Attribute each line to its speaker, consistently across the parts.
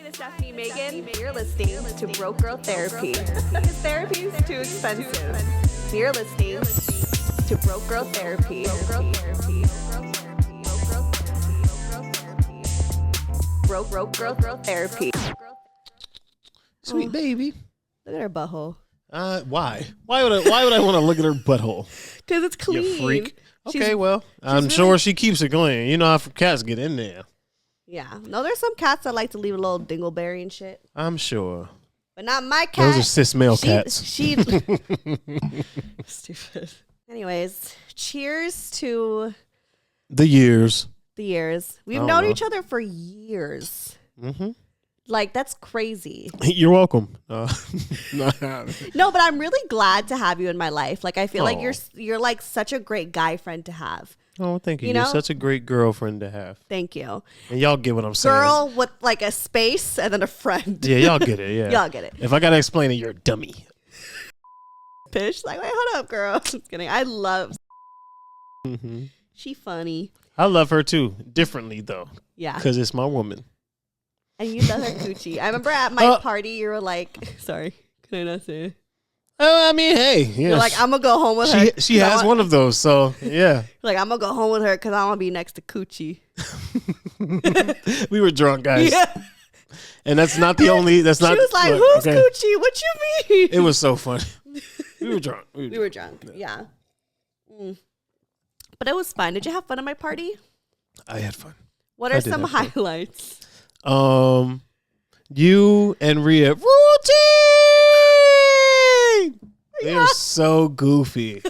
Speaker 1: is Stefanie Maegan. You're listening to Broke Girl Therapy. Because therapy is too expensive. You're listening to Broke Girl Therapy. Broke Girl Therapy.
Speaker 2: Sweet baby.
Speaker 1: Look at her butthole.
Speaker 2: Why? Why would I want to look at her butthole?
Speaker 1: Because it's clean.
Speaker 2: You freak. Okay, I'm sure she keeps it clean. You know how cats get in there.
Speaker 1: Yeah. No, there's some cats that like to leave a little dingleberry and shit.
Speaker 2: I'm sure.
Speaker 1: But not my cat.
Speaker 2: Those are cis male cats.
Speaker 1: Stupid. Anyways, cheers to
Speaker 2: the years.
Speaker 1: We've known each other for years.
Speaker 2: Mm-hmm.
Speaker 1: Like, that's crazy.
Speaker 2: You're welcome.
Speaker 1: No, but I'm really glad to have you in my life. Like, I feel like you're like such a great guy friend to have.
Speaker 2: Oh, thank you. You're such a great girlfriend to have.
Speaker 1: Thank you.
Speaker 2: And y'all get what I'm saying.
Speaker 1: Girl with like a space and then a friend.
Speaker 2: Yeah, y'all get it. Yeah.
Speaker 1: Y'all get it.
Speaker 2: If I got to explain it, you're a dummy.
Speaker 1: Pish, like, wait, hold up, girl. Just kidding. I love.
Speaker 2: Mm-hmm.
Speaker 1: She funny.
Speaker 2: I love her too. Differently, though.
Speaker 1: Yeah.
Speaker 2: Because it's my woman.
Speaker 1: And you love her coochie. I remember at my party, you were like, sorry, can I not say it?
Speaker 2: I mean, hey. Yes.
Speaker 1: You're like, I'm going to go home with her.
Speaker 2: She has one of those, so yeah.
Speaker 1: Like, I'm going to go home with her because I want to be next to coochie.
Speaker 2: We were drunk, guys.
Speaker 1: Yeah.
Speaker 2: And that's not the only, that's not.
Speaker 1: She was like, who's coochie? What you mean?
Speaker 2: It was so funny. We were drunk.
Speaker 1: We were drunk, yeah. But it was fun. Did you have fun at my party?
Speaker 2: I had fun.
Speaker 1: What are some highlights?
Speaker 2: You and Rhea routine. They are so goofy.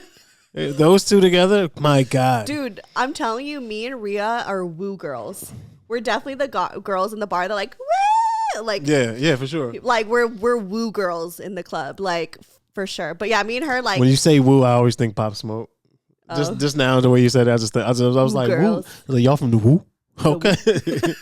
Speaker 2: Those two together, my God,
Speaker 1: dude. I'm telling you, me and Rhea are woo girls. We're definitely the girls in the bar. They're like, woo, like
Speaker 2: yeah, for sure.
Speaker 1: Like we're woo girls in the club, like for sure. But yeah, me and her, like
Speaker 2: when you say woo, I always think Pop Smoke. Just now, the way you said that, I was like,
Speaker 1: girls.
Speaker 2: Woo. Like, y'all from the woo? Okay.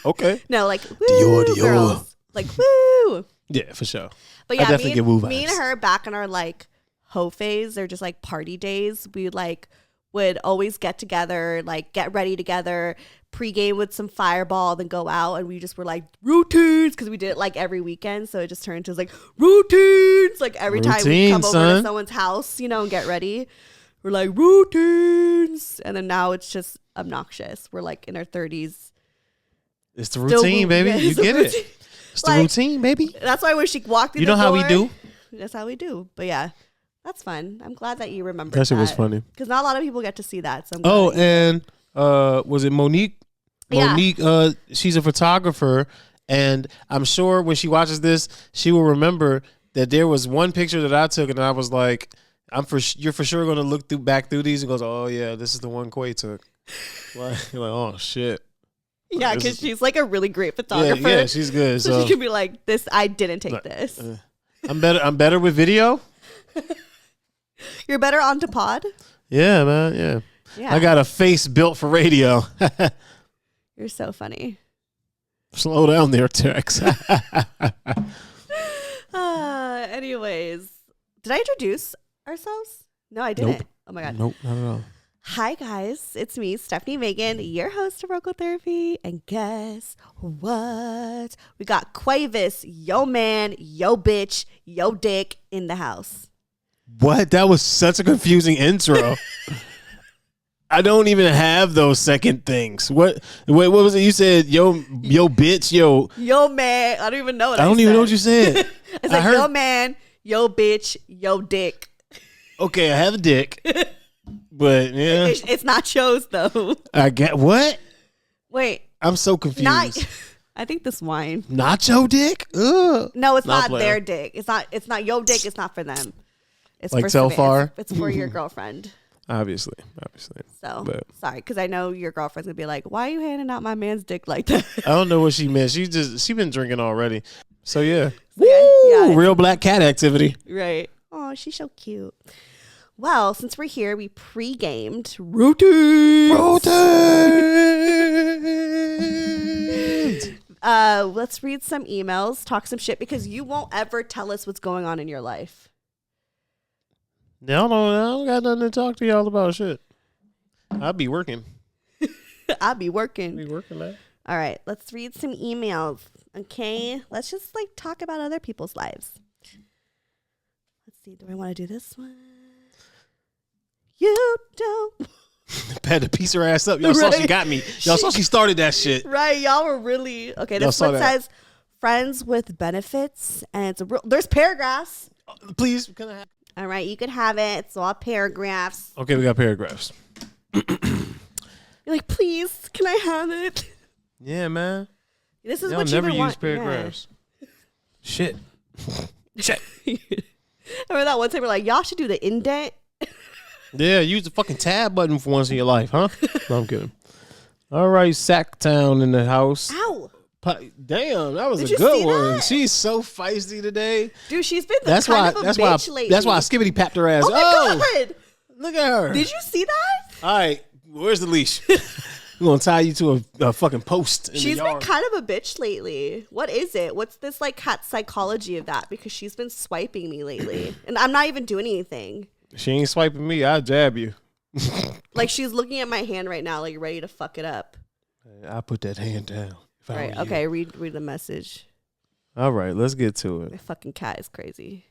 Speaker 2: Okay.
Speaker 1: No, like woo
Speaker 2: Dior.
Speaker 1: girls. Like woo.
Speaker 2: Yeah, for sure.
Speaker 1: But yeah,
Speaker 2: I definitely get woo vibes.
Speaker 1: Me and her back in our like hoe phase or just like party days, we like would always get together, like get ready together, pregame with some Fireball, then go out, and we just were like routines because we did it like every weekend. So it just turned into like routines, like every time we come over to someone's house, you know, and get ready. We're like routines, and then now it's just obnoxious. We're like in our 30s.
Speaker 2: It's the routine, baby. You get it. It's the routine, baby.
Speaker 1: That's why when she walked in
Speaker 2: the door. You know how we do?
Speaker 1: That's how we do. But yeah, that's fun. I'm glad that you remember
Speaker 2: that. Shit was funny.
Speaker 1: Because not a lot of people get to see that. So
Speaker 2: and was it Monique?
Speaker 1: Yeah.
Speaker 2: Monique, she's a photographer, and I'm sure when she watches this, she will remember that there was one picture that I took, and I was like, you're for sure going to look back through these and goes, oh yeah, this is the one Quay took. Like, you're like, oh shit.
Speaker 1: Yeah, because she's like a really great photographer.
Speaker 2: Yeah, she's good.
Speaker 1: So she could be like, "This, I didn't take this."
Speaker 2: I'm better with video.
Speaker 1: You're better onto pod.
Speaker 2: Yeah, man. Yeah. I got a face built for radio.
Speaker 1: You're so funny.
Speaker 2: Slow down there, Tex.
Speaker 1: Anyways, did I introduce ourselves? No, I didn't.
Speaker 2: Nope.
Speaker 1: Oh my God.
Speaker 2: Nope, not at all.
Speaker 1: Hi guys, it's me, Stefanie Maegan, your host of Broke Girl Therapy, and guess what? We got Quavis, yo man, yo bitch, yo dick in the house.
Speaker 2: What? That was such a confusing intro. I don't even have those second things. What was it? You said yo bitch, yo
Speaker 1: man. I don't even know what
Speaker 2: I don't even know what you said.
Speaker 1: It's like yo man, yo bitch, yo dick.
Speaker 2: Okay, I have a dick. But yeah,
Speaker 1: it's nachos though.
Speaker 2: I get what?
Speaker 1: Wait,
Speaker 2: I'm so confused.
Speaker 1: I think this wine.
Speaker 2: Nacho dick? Ugh.
Speaker 1: No, it's not their dick. It's not yo dick. It's not for them. It's
Speaker 2: like
Speaker 1: for
Speaker 2: so far.
Speaker 1: It's for your girlfriend.
Speaker 2: Obviously.
Speaker 1: So sorry, because I know your girlfriend's gonna be like, "Why are you handing out my man's dick like that?"
Speaker 2: I don't know what she meant. She been drinking already. So yeah,
Speaker 1: yeah,
Speaker 2: real black cat activity.
Speaker 1: Right. Oh, she's so cute. Well, since we're here, we pre-gamed routines. Let's read some emails, talk some shit, because you won't ever tell us what's going on in your life.
Speaker 2: No, I don't got nothing to talk to y'all about shit. I'll be working.
Speaker 1: I'll be working.
Speaker 2: Man.
Speaker 1: All right, let's read some emails. Okay, let's just like talk about other people's lives. Let's see. Do I want to do this one? You don't.
Speaker 2: Had to piece her ass up. Y'all saw she got me. Y'all saw she started that shit.
Speaker 1: Right. Y'all were really okay. This one says friends with benefits, and it's there's paragraphs.
Speaker 2: Please, can I have?
Speaker 1: All right, you can have it. It's all paragraphs.
Speaker 2: Okay, we got paragraphs.
Speaker 1: You're like, please, can I have it?
Speaker 2: Yeah, man.
Speaker 1: This is
Speaker 2: Y'all
Speaker 1: what
Speaker 2: never
Speaker 1: you
Speaker 2: use paragraphs. Yeah. Shit.
Speaker 1: Remember that one time we're like, y'all should do the indent.
Speaker 2: Yeah, use the fucking tab button for once in your life, huh? No, I'm kidding. All right, Sacktown in the house.
Speaker 1: Ow.
Speaker 2: Damn, that was a good one. That? She's so feisty today.
Speaker 1: Dude, she's been kind of a bitch lately.
Speaker 2: That's why I skibbity papped her ass.
Speaker 1: Oh my God.
Speaker 2: Look at her.
Speaker 1: Did you see that?
Speaker 2: All right, where's the leash? We're going to tie you to a fucking post in the yard.
Speaker 1: She's been kind of a bitch lately. What is it? What's this like cat psychology of that? Because she's been swiping me lately. And I'm not even doing anything.
Speaker 2: She ain't swiping me. I'll jab you.
Speaker 1: Like she's looking at my hand right now like ready to fuck it up.
Speaker 2: I'll put that hand down.
Speaker 1: Right. Okay. Read the message.
Speaker 2: All right. Let's get to it.
Speaker 1: My fucking cat is crazy.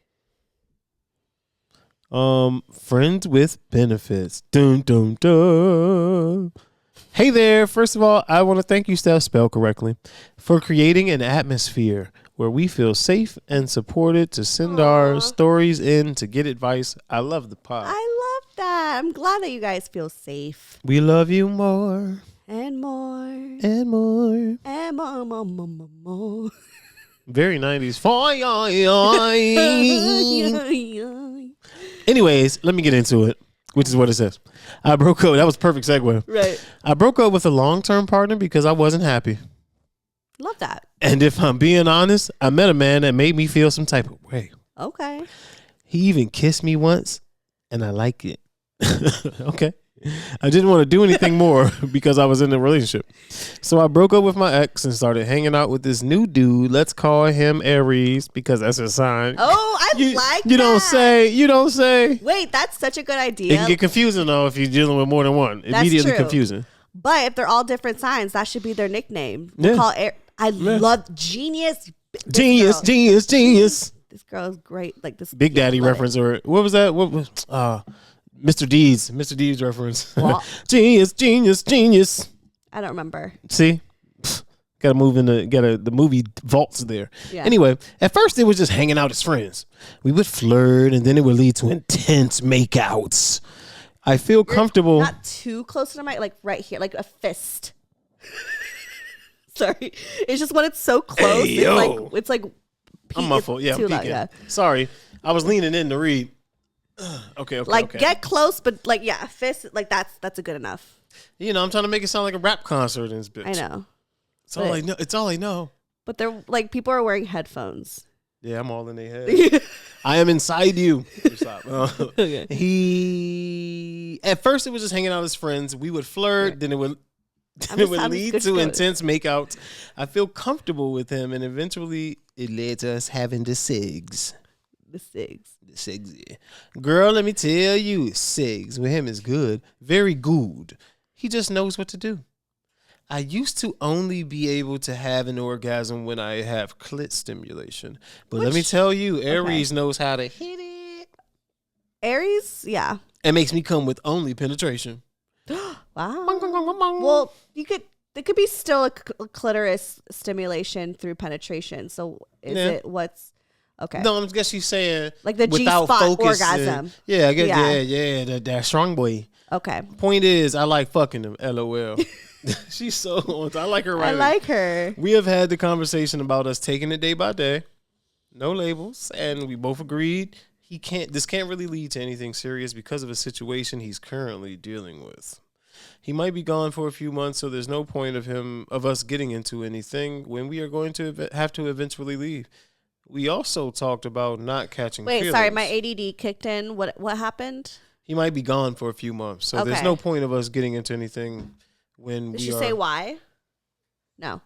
Speaker 2: Friends with benefits. Dun, dun, dun. Hey there. First of all, I want to thank you, Steph, spelled correctly, for creating an atmosphere where we feel safe and supported to send our stories in to get advice. I love the pod.
Speaker 1: I love that. I'm glad that you guys feel safe.
Speaker 2: We love you more.
Speaker 1: And more.
Speaker 2: And more.
Speaker 1: And more.
Speaker 2: Very 90s. Anyways, let me get into it, which is what it says. I broke up. That was a perfect segue.
Speaker 1: Right.
Speaker 2: I broke up with a long-term partner because I wasn't happy.
Speaker 1: Love that.
Speaker 2: And if I'm being honest, I met a man that made me feel some type of way.
Speaker 1: Okay.
Speaker 2: He even kissed me once, and I like it. Okay. I didn't want to do anything more because I was in a relationship. So I broke up with my ex and started hanging out with this new dude. Let's call him Aries because that's his sign.
Speaker 1: Oh, I like that.
Speaker 2: You don't say.
Speaker 1: Wait, that's such a good idea.
Speaker 2: It can get confusing, though, if you're dealing with more than one.
Speaker 1: That's
Speaker 2: immediately
Speaker 1: true.
Speaker 2: confusing.
Speaker 1: But if they're all different signs, that should be their nickname. We'll call love Genius.
Speaker 2: Genius.
Speaker 1: This girl is great. Like this
Speaker 2: Big Daddy reference, or what was that? What was Mr. Deeds reference. Genius.
Speaker 1: I don't remember.
Speaker 2: See, got to move in the movie vaults there.
Speaker 1: Yeah.
Speaker 2: Anyway, at first it was just hanging out as friends. We would flirt, and then it would lead to intense makeouts. I feel comfortable.
Speaker 1: Not too close to the mic, like right here, like a fist. Sorry, it's just when it's so close.
Speaker 2: Hey,
Speaker 1: it's like.
Speaker 2: I'm muffled. Yeah, I'm peeking. Yeah. Sorry, I was leaning in to read. Okay.
Speaker 1: Get close, but like a fist, like that's a good enough.
Speaker 2: You know, I'm trying to make it sound like a rap concert in this bitch.
Speaker 1: I know.
Speaker 2: It's all I know.
Speaker 1: But they're like people are wearing headphones.
Speaker 2: Yeah, I'm all in their head. I am inside you. Stop.
Speaker 1: Okay.
Speaker 2: He at first it was just hanging out as friends. We would flirt,
Speaker 1: right.
Speaker 2: then it would lead to intense makeouts. I feel comfortable with him, and eventually it led to us having the cigs.
Speaker 1: The cigs.
Speaker 2: Yeah. Girl, let me tell you, cigs with him is good. Very good. He just knows what to do. I used to only be able to have an orgasm when I have clit stimulation. But let me tell you, Aries knows how to hit it.
Speaker 1: Aries? Yeah.
Speaker 2: It makes me come with only penetration.
Speaker 1: Wow. Well, there could be still a clitoris stimulation through penetration. So is it what's... Okay.
Speaker 2: No, I guess she's saying
Speaker 1: like the G-spot orgasm.
Speaker 2: Yeah, I guess that strong boy.
Speaker 1: Okay.
Speaker 2: Point is, I like fucking him. LOL. She's so on. I like her. Right.
Speaker 1: I like her.
Speaker 2: We have had the conversation about us taking it day by day, no labels, and we both agreed this can't really lead to anything serious because of a situation he's currently dealing with. He might be gone for a few months, so there's no point of us getting into anything when we are going to have to eventually leave. We also talked about not catching feelings.
Speaker 1: Sorry, my ADD kicked in. What happened?
Speaker 2: He might be gone for a few months, so there's no point of us getting into anything when
Speaker 1: Did she say why? No.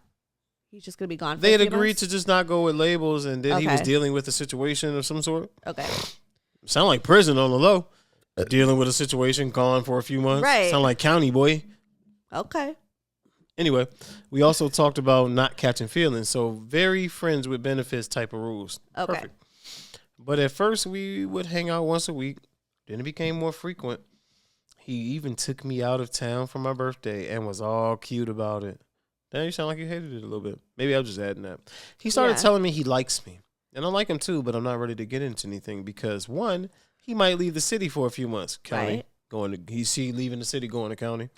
Speaker 1: He's just going to be gone for
Speaker 2: They
Speaker 1: a
Speaker 2: had
Speaker 1: few
Speaker 2: agreed
Speaker 1: months?
Speaker 2: to just not go with labels, and then he was dealing with a situation of some sort.
Speaker 1: Okay.
Speaker 2: Sound like prison on the low. Dealing with a situation, gone for a few months.
Speaker 1: Right.
Speaker 2: Sound like county boy.
Speaker 1: Okay.
Speaker 2: Anyway, we also talked about not catching feelings. So very friends with benefits type of rules.
Speaker 1: Okay.
Speaker 2: Perfect. But at first we would hang out once a week. Then it became more frequent. He even took me out of town for my birthday and was all cute about it. Now you sound like you hated it a little bit. Maybe I'm just adding that. He started telling me he likes me. And I like him too, but I'm not ready to get into anything because one, he might leave the city for a few months. County.
Speaker 1: Right.
Speaker 2: He's leaving the city, going to county.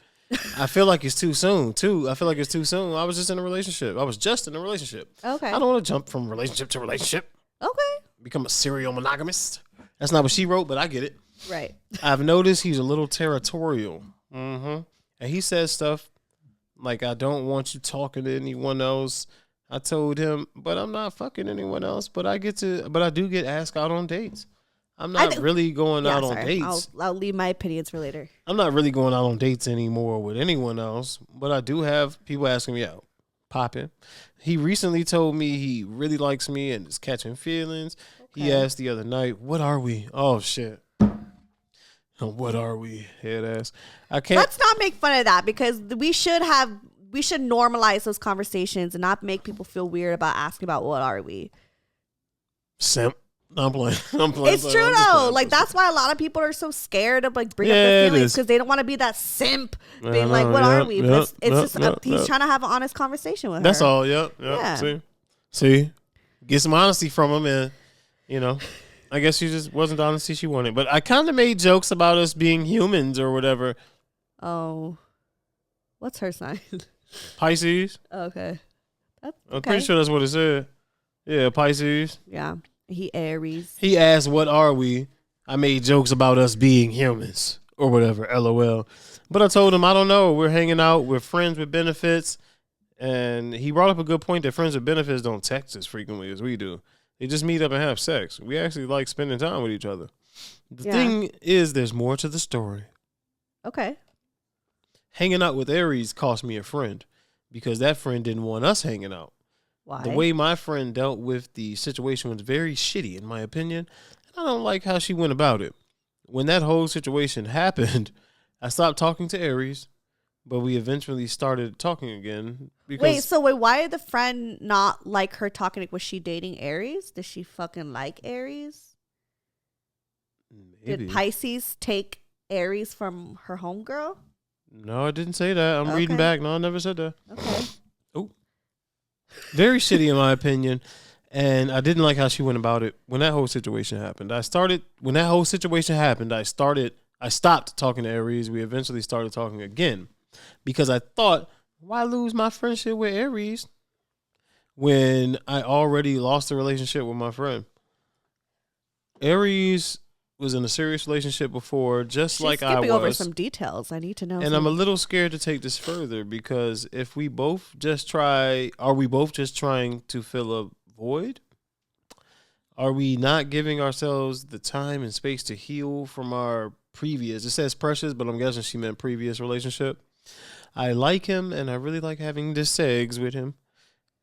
Speaker 2: I feel like it's too soon, too. I was just in a relationship.
Speaker 1: Okay.
Speaker 2: I don't want to jump from relationship to relationship.
Speaker 1: Okay.
Speaker 2: Become a serial monogamist. That's not what she wrote, but I get it.
Speaker 1: Right.
Speaker 2: I've noticed he's a little territorial. Mm-hmm. And he says stuff like, I don't want you talking to anyone else. I told him, but I'm not fucking anyone else. But I do get asked out on dates. I'm not really going out on dates.
Speaker 1: I'll leave my opinions for later.
Speaker 2: I'm not really going out on dates anymore with anyone else, but I do have people asking me out. Popping. He recently told me he really likes me and is catching feelings. Okay. He asked the other night, what are we? Oh, shit. What are we? Head ass. I can't.
Speaker 1: Let's not make fun of that because we should normalize those conversations and not make people feel weird about asking about what are we.
Speaker 2: Simp. I'm playing.
Speaker 1: It's true though. Like that's why a lot of people are so scared of like bring up their feelings because they don't want to be that simp being like, "What are we?" But it's just he's trying to have an honest conversation with her.
Speaker 2: That's all. Yep. Yeah. See, get some honesty from him, and I guess she just wasn't the honesty she wanted. But I kind of made jokes about us being humans or whatever.
Speaker 1: Oh, what's her sign?
Speaker 2: Pisces.
Speaker 1: Okay.
Speaker 2: I'm pretty sure that's what it said. Yeah, Pisces.
Speaker 1: Yeah. He Aries.
Speaker 2: He asked, what are we? I made jokes about us being humans or whatever, LOL. But I told him, I don't know. We're hanging out. We're friends with benefits. And he brought up a good point that friends with benefits don't text as frequently as we do. They just meet up and have sex. We actually like spending time with each other. The thing is, there's more to the story.
Speaker 1: Okay.
Speaker 2: Hanging out with Aries cost me a friend because that friend didn't want us hanging out.
Speaker 1: Why?
Speaker 2: The way my friend dealt with the situation was very shitty, in my opinion. And I don't like how she went about it. When that whole situation happened, I stopped talking to Aries, but we eventually started talking again.
Speaker 1: Wait, why did the friend not like her talking? Was she dating Aries? Did she fucking like Aries?
Speaker 2: Maybe.
Speaker 1: Did Pisces take Aries from her homegirl?
Speaker 2: No, I didn't say that. I'm reading back. No, I never said that.
Speaker 1: Okay.
Speaker 2: Oh. Very shitty in my opinion. And I didn't like how she went about it when that whole situation happened. I stopped talking to Aries. We eventually started talking again because I thought, why lose my friendship with Aries when I already lost the relationship with my friend? Aries was in a serious relationship before, just
Speaker 1: She's
Speaker 2: like I was.
Speaker 1: skipping over some details. I need to know.
Speaker 2: And I'm a little scared to take this further because if we both just are we both just trying to fill a void? Are we not giving ourselves the time and space to heal from our previous? It says precious, but I'm guessing she meant previous relationship. I like him and I really like having the sex with him,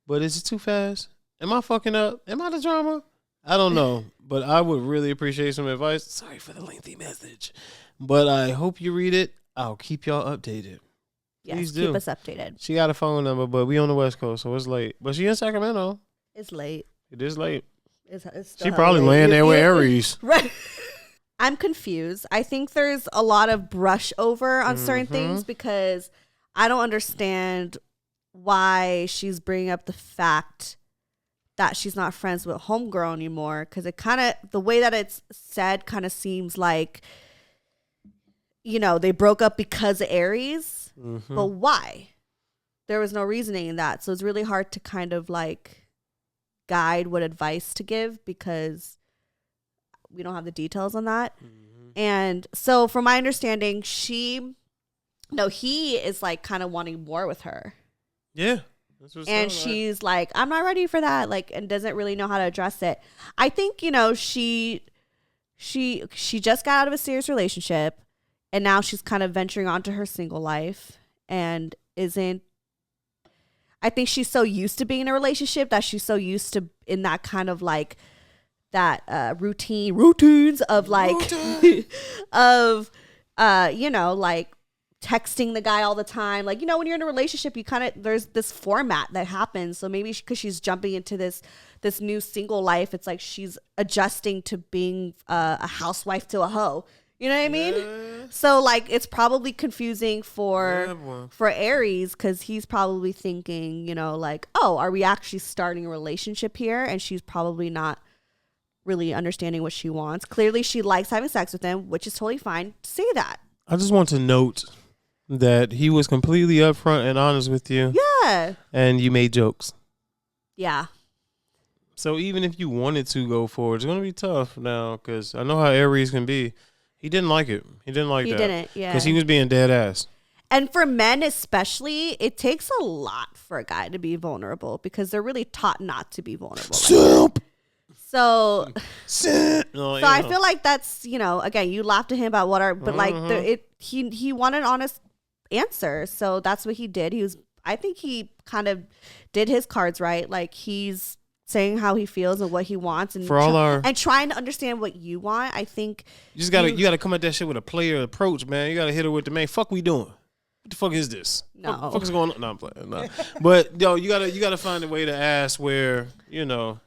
Speaker 2: but is it too fast? Am I fucking up? Am I the drama? I don't know, but I would really appreciate some advice. Sorry for the lengthy message, but I hope you read it. I'll keep y'all updated.
Speaker 1: Yes,
Speaker 2: please do.
Speaker 1: Keep us updated.
Speaker 2: She got a phone number, but we on the West Coast, so it's late. But she in Sacramento.
Speaker 1: It's late.
Speaker 2: It is late.
Speaker 1: It's
Speaker 2: she probably laying there with Aries.
Speaker 1: Right. I'm confused. I think there's a lot of brush over on certain things because I don't understand why she's bringing up the fact that she's not friends with homegirl anymore, because it kind of, the way that it's said kind of seems like, they broke up because of Aries, but why? There was no reasoning in that. So it's really hard to kind of like guide what advice to give because we don't have the details on that. And so from my understanding, he is like kind of wanting more with her.
Speaker 2: Yeah.
Speaker 1: And she's like, I'm not ready for that. Like, and doesn't really know how to address it. I think, she just got out of a serious relationship and now she's kind of venturing onto her single life and I think she's so used to being in a relationship that she's so used to in that kind of like that routines of like, like texting the guy all the time. Like, you know, when you're in a relationship, you kind of, there's this format that happens. So maybe because she's jumping into this new single life, it's like she's adjusting to being a housewife to a hoe. You know what I mean? Yeah. So like, it's probably confusing for Aries, because he's probably thinking, you know, like, oh, are we actually starting a relationship here? And she's probably not really understanding what she wants. Clearly, she likes having sex with him, which is totally fine. Say that.
Speaker 2: I just want to note that he was completely upfront and honest with you.
Speaker 1: Yeah.
Speaker 2: And you made jokes.
Speaker 1: Yeah.
Speaker 2: So even if you wanted to go forward, it's going to be tough now, because I know how Aries can be. He didn't like it. He didn't like that. He didn't, yeah. Because he was being dead ass.
Speaker 1: And for men especially, it takes a lot for a guy to be vulnerable, because they're really taught not to be vulnerable.
Speaker 2: Soup.
Speaker 1: So I feel like that's, you know, again, you laughed at him about what are, but like he wanted an honest answer. So that's what he did. I think he kind of did his cards right. Like, he's saying how he feels and what he wants, and and trying to understand what you want. I think
Speaker 2: you just gotta come at that shit with a player approach, man. You gotta hit her with the man. Fuck, we doing? What the fuck is this?
Speaker 1: No,
Speaker 2: what the fuck is going on? No, I'm playing. No. But yo, you gotta find a way to ask where, you know.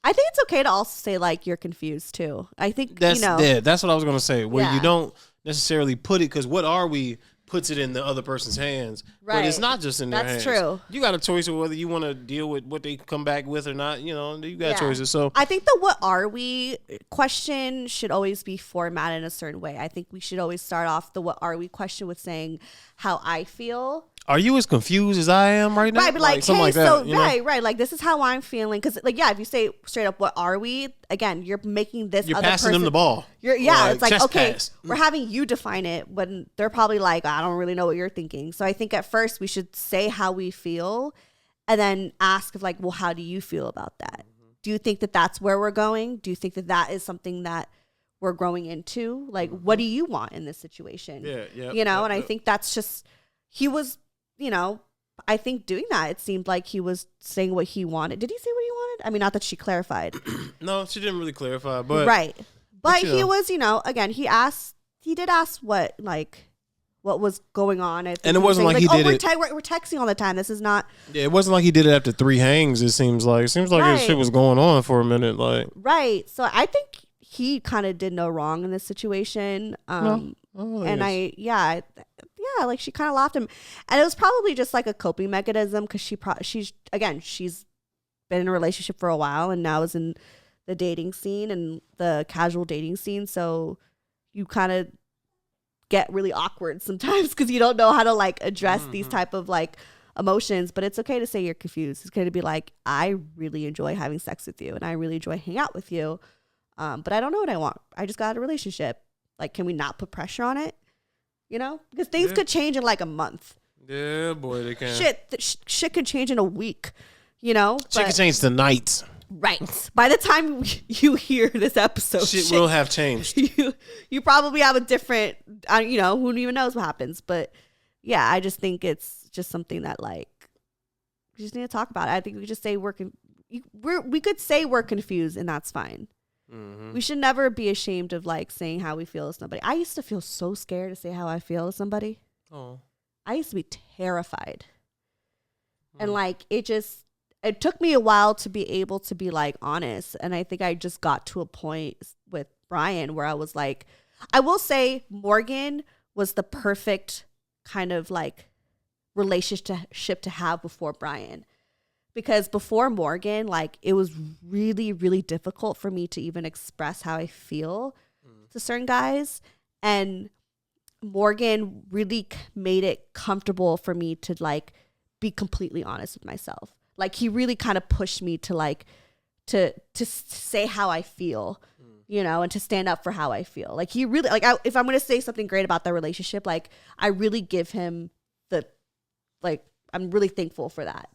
Speaker 1: I think it's okay to also say like you're confused too. I think
Speaker 2: that's,
Speaker 1: you know.
Speaker 2: Yeah, that's what I was gonna say. Where you don't necessarily put it, because what are we puts it in the other person's hands, right? But it's not just in their hands. That's true. You got a choice of whether you want to deal with what they come back with or not. You know, you got choices. So
Speaker 1: I think the "what are we" question should always be formatted in a certain way. I think we should always start off the "what are we" question with saying how I feel.
Speaker 2: Are you as confused as I am right now?
Speaker 1: Right, but like hey, like that, so right, like this is how I'm feeling. Because like, yeah, if you say straight up, what are we? Again, you're making this
Speaker 2: you're
Speaker 1: other
Speaker 2: passing
Speaker 1: person,
Speaker 2: them the ball.
Speaker 1: It's like, okay, we're having you define it when they're probably like, I don't really know what you're thinking. So I think at first we should say how we feel, and then ask if like, well, how do you feel about that? Do you think that that's where we're going? Do you think that that is something that we're growing into? Like, what do you want in this situation?
Speaker 2: Yeah.
Speaker 1: You know, and I think that's just, he was, you know, I think doing that, it seemed like he was saying what he wanted. Did he say what he wanted? I mean, not that she clarified.
Speaker 2: No, she didn't really clarify, but
Speaker 1: right. But he was, you know, again, he did ask what was going on. I think
Speaker 2: and it wasn't like he did it.
Speaker 1: We're texting all the time. This is not.
Speaker 2: Yeah, it wasn't like he did it after 3 hangs. It seems like his shit was going on for a minute. Like
Speaker 1: right. So I think he kind of did no wrong in this situation. Like she kind of laughed him, and it was probably just like a coping mechanism, because she's been in a relationship for a while and now is in the dating scene and the casual dating scene. So you kind of get really awkward sometimes because you don't know how to like address these type of like emotions. But it's okay to say you're confused. It's okay to be like, I really enjoy having sex with you and I really enjoy hanging out with you, but I don't know what I want. I just got out of a relationship. Like, can we not put pressure on it? You know, because things could change in like a month.
Speaker 2: Yeah, boy, they can.
Speaker 1: Shit could change in a week. You know,
Speaker 2: shit could change tonight.
Speaker 1: Right. By the time you hear this episode,
Speaker 2: shit will have changed.
Speaker 1: You probably have a different. You know, who even knows what happens? But yeah, I just think it's just something that like we just need to talk about it. I think we could just say we could say we're confused, and that's fine. Mm-hmm. We should never be ashamed of like saying how we feel to somebody. I used to feel so scared to say how I feel to somebody.
Speaker 2: Oh,
Speaker 1: I used to be terrified. And like it took me a while to be able to be like honest. And I think I just got to a point with Brian where I was like, I will say Morgan was the perfect kind of like relationship to have before Brian. Because before Morgan, like it was really, really difficult for me to even express how I feel to certain guys. And Morgan really made it comfortable for me to like be completely honest with myself. Like he really kind of pushed me to like, to say how I feel, you know, and to stand up for how I feel. Like he really, like if I'm going to say something great about the relationship, like I really give him I'm really thankful for that.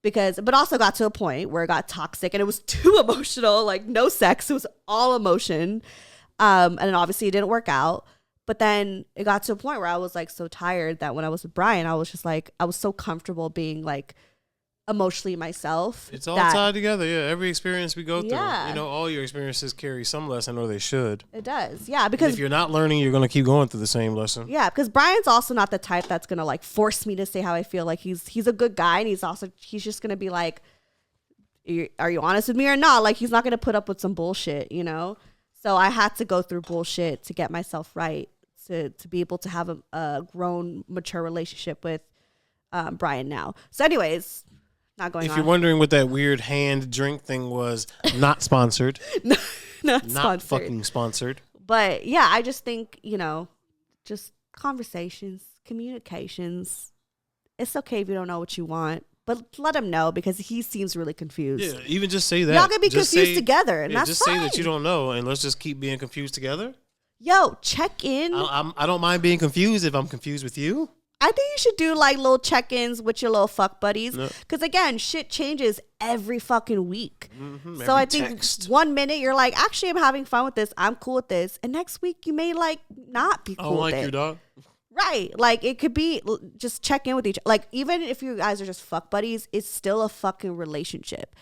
Speaker 1: But also got to a point where it got toxic and it was too emotional, like no sex. It was all emotion. And then obviously it didn't work out. But then it got to a point where I was like so tired that when I was with Brian, I was just like, I was so comfortable being like emotionally myself.
Speaker 2: It's all tied together. Yeah, every experience we go through.
Speaker 1: Yeah.
Speaker 2: You know, all your experiences carry some lesson, or they should.
Speaker 1: It does. Yeah,
Speaker 2: And
Speaker 1: because
Speaker 2: if you're not learning, you're gonna keep going through the same lesson.
Speaker 1: yeah, because Brian's also not the type that's gonna like force me to say how I feel. Like he's a good guy, and he's just gonna be like, are you honest with me or not? Like he's not gonna put up with some bullshit, you know. So I had to go through bullshit to get myself right, to be able to have a grown, mature relationship with Brian now. So anyways, not going on.
Speaker 2: If you're wondering what that weird hand drink thing was, not sponsored.
Speaker 1: not
Speaker 2: Not
Speaker 1: sponsored.
Speaker 2: fucking sponsored.
Speaker 1: But yeah, I just think, just conversations, communications. It's okay if you don't know what you want, but let him know because he seems really confused.
Speaker 2: Yeah, even just say that.
Speaker 1: Y'all gonna be
Speaker 2: Just
Speaker 1: confused together, and that's
Speaker 2: just
Speaker 1: fine.
Speaker 2: say that you don't know, and let's just keep being confused together.
Speaker 1: Yo, check in.
Speaker 2: I don't mind being confused if I'm confused with you.
Speaker 1: I think you should do like little check-ins with your little fuck buddies.
Speaker 2: No.
Speaker 1: Because again, shit changes every fucking week.
Speaker 2: Mm-hmm,
Speaker 1: So I think 1 minute you're like, actually, I'm having fun with this. I'm cool with this. And next week you may like not be cool
Speaker 2: I don't like
Speaker 1: with
Speaker 2: you,
Speaker 1: it.
Speaker 2: dog.
Speaker 1: Right. Like it could be just check in with each other. Like even if you guys are just fuck buddies, it's still a fucking relationship.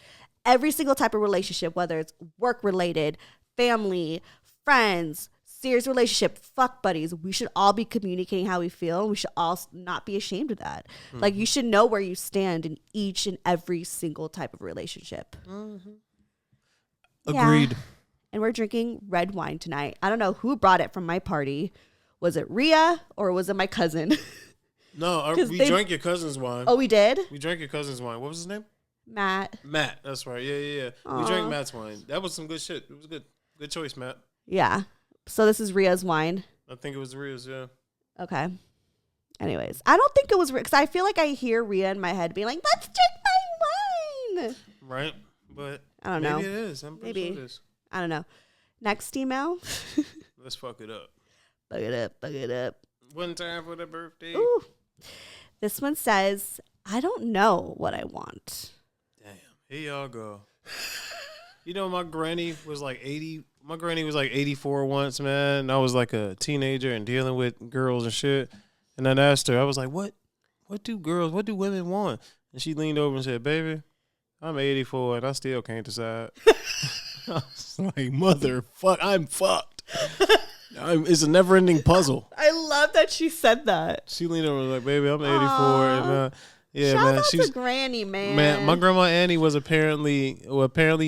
Speaker 1: Every single type of relationship, whether it's work related, family, friends, serious relationship, fuck buddies, we should all be communicating how we feel. And we should all not be ashamed of that. Mm-hmm. Like you should know where you stand in each and every single type of relationship.
Speaker 2: Mm-hmm. Agreed.
Speaker 1: Yeah. And we're drinking red wine tonight. I don't know who brought it from my party. Was it Rhea or was it my cousin?
Speaker 2: No, we drank your cousin's wine.
Speaker 1: Oh, we did?
Speaker 2: We drank your cousin's wine. What was his name?
Speaker 1: Matt.
Speaker 2: Matt, that's right. Yeah. We drank Matt's wine. That was some good shit. It was good. Good choice, Matt.
Speaker 1: Yeah. So this is Rhea's wine.
Speaker 2: I think it was Rhea's, yeah.
Speaker 1: Okay. Anyways, I don't think it was because I feel like I hear Rhea in my head being like, let's drink my wine.
Speaker 2: Right. But
Speaker 1: I don't know.
Speaker 2: Maybe it is. I'm pretty sure it is.
Speaker 1: I don't know. Next email.
Speaker 2: Let's fuck it up.
Speaker 1: Fuck it up.
Speaker 2: One time for the birthday.
Speaker 1: Ooh. This one says, I don't know what I want.
Speaker 2: Damn. Here y'all go. You know, my granny was like 80. My granny was like 84 once, man. And I was like a teenager and dealing with girls and shit. And I asked her, I was like, what do women want? And she leaned over and said, baby, I'm 84 and I still can't decide. I was like, motherfuck, I'm fucked. It's a never ending puzzle.
Speaker 1: I love that she said that.
Speaker 2: She leaned over and was like, baby, I'm 84. And, yeah,
Speaker 1: shout
Speaker 2: man.
Speaker 1: out
Speaker 2: She's
Speaker 1: to Granny, man.
Speaker 2: Man, my grandma Annie was apparently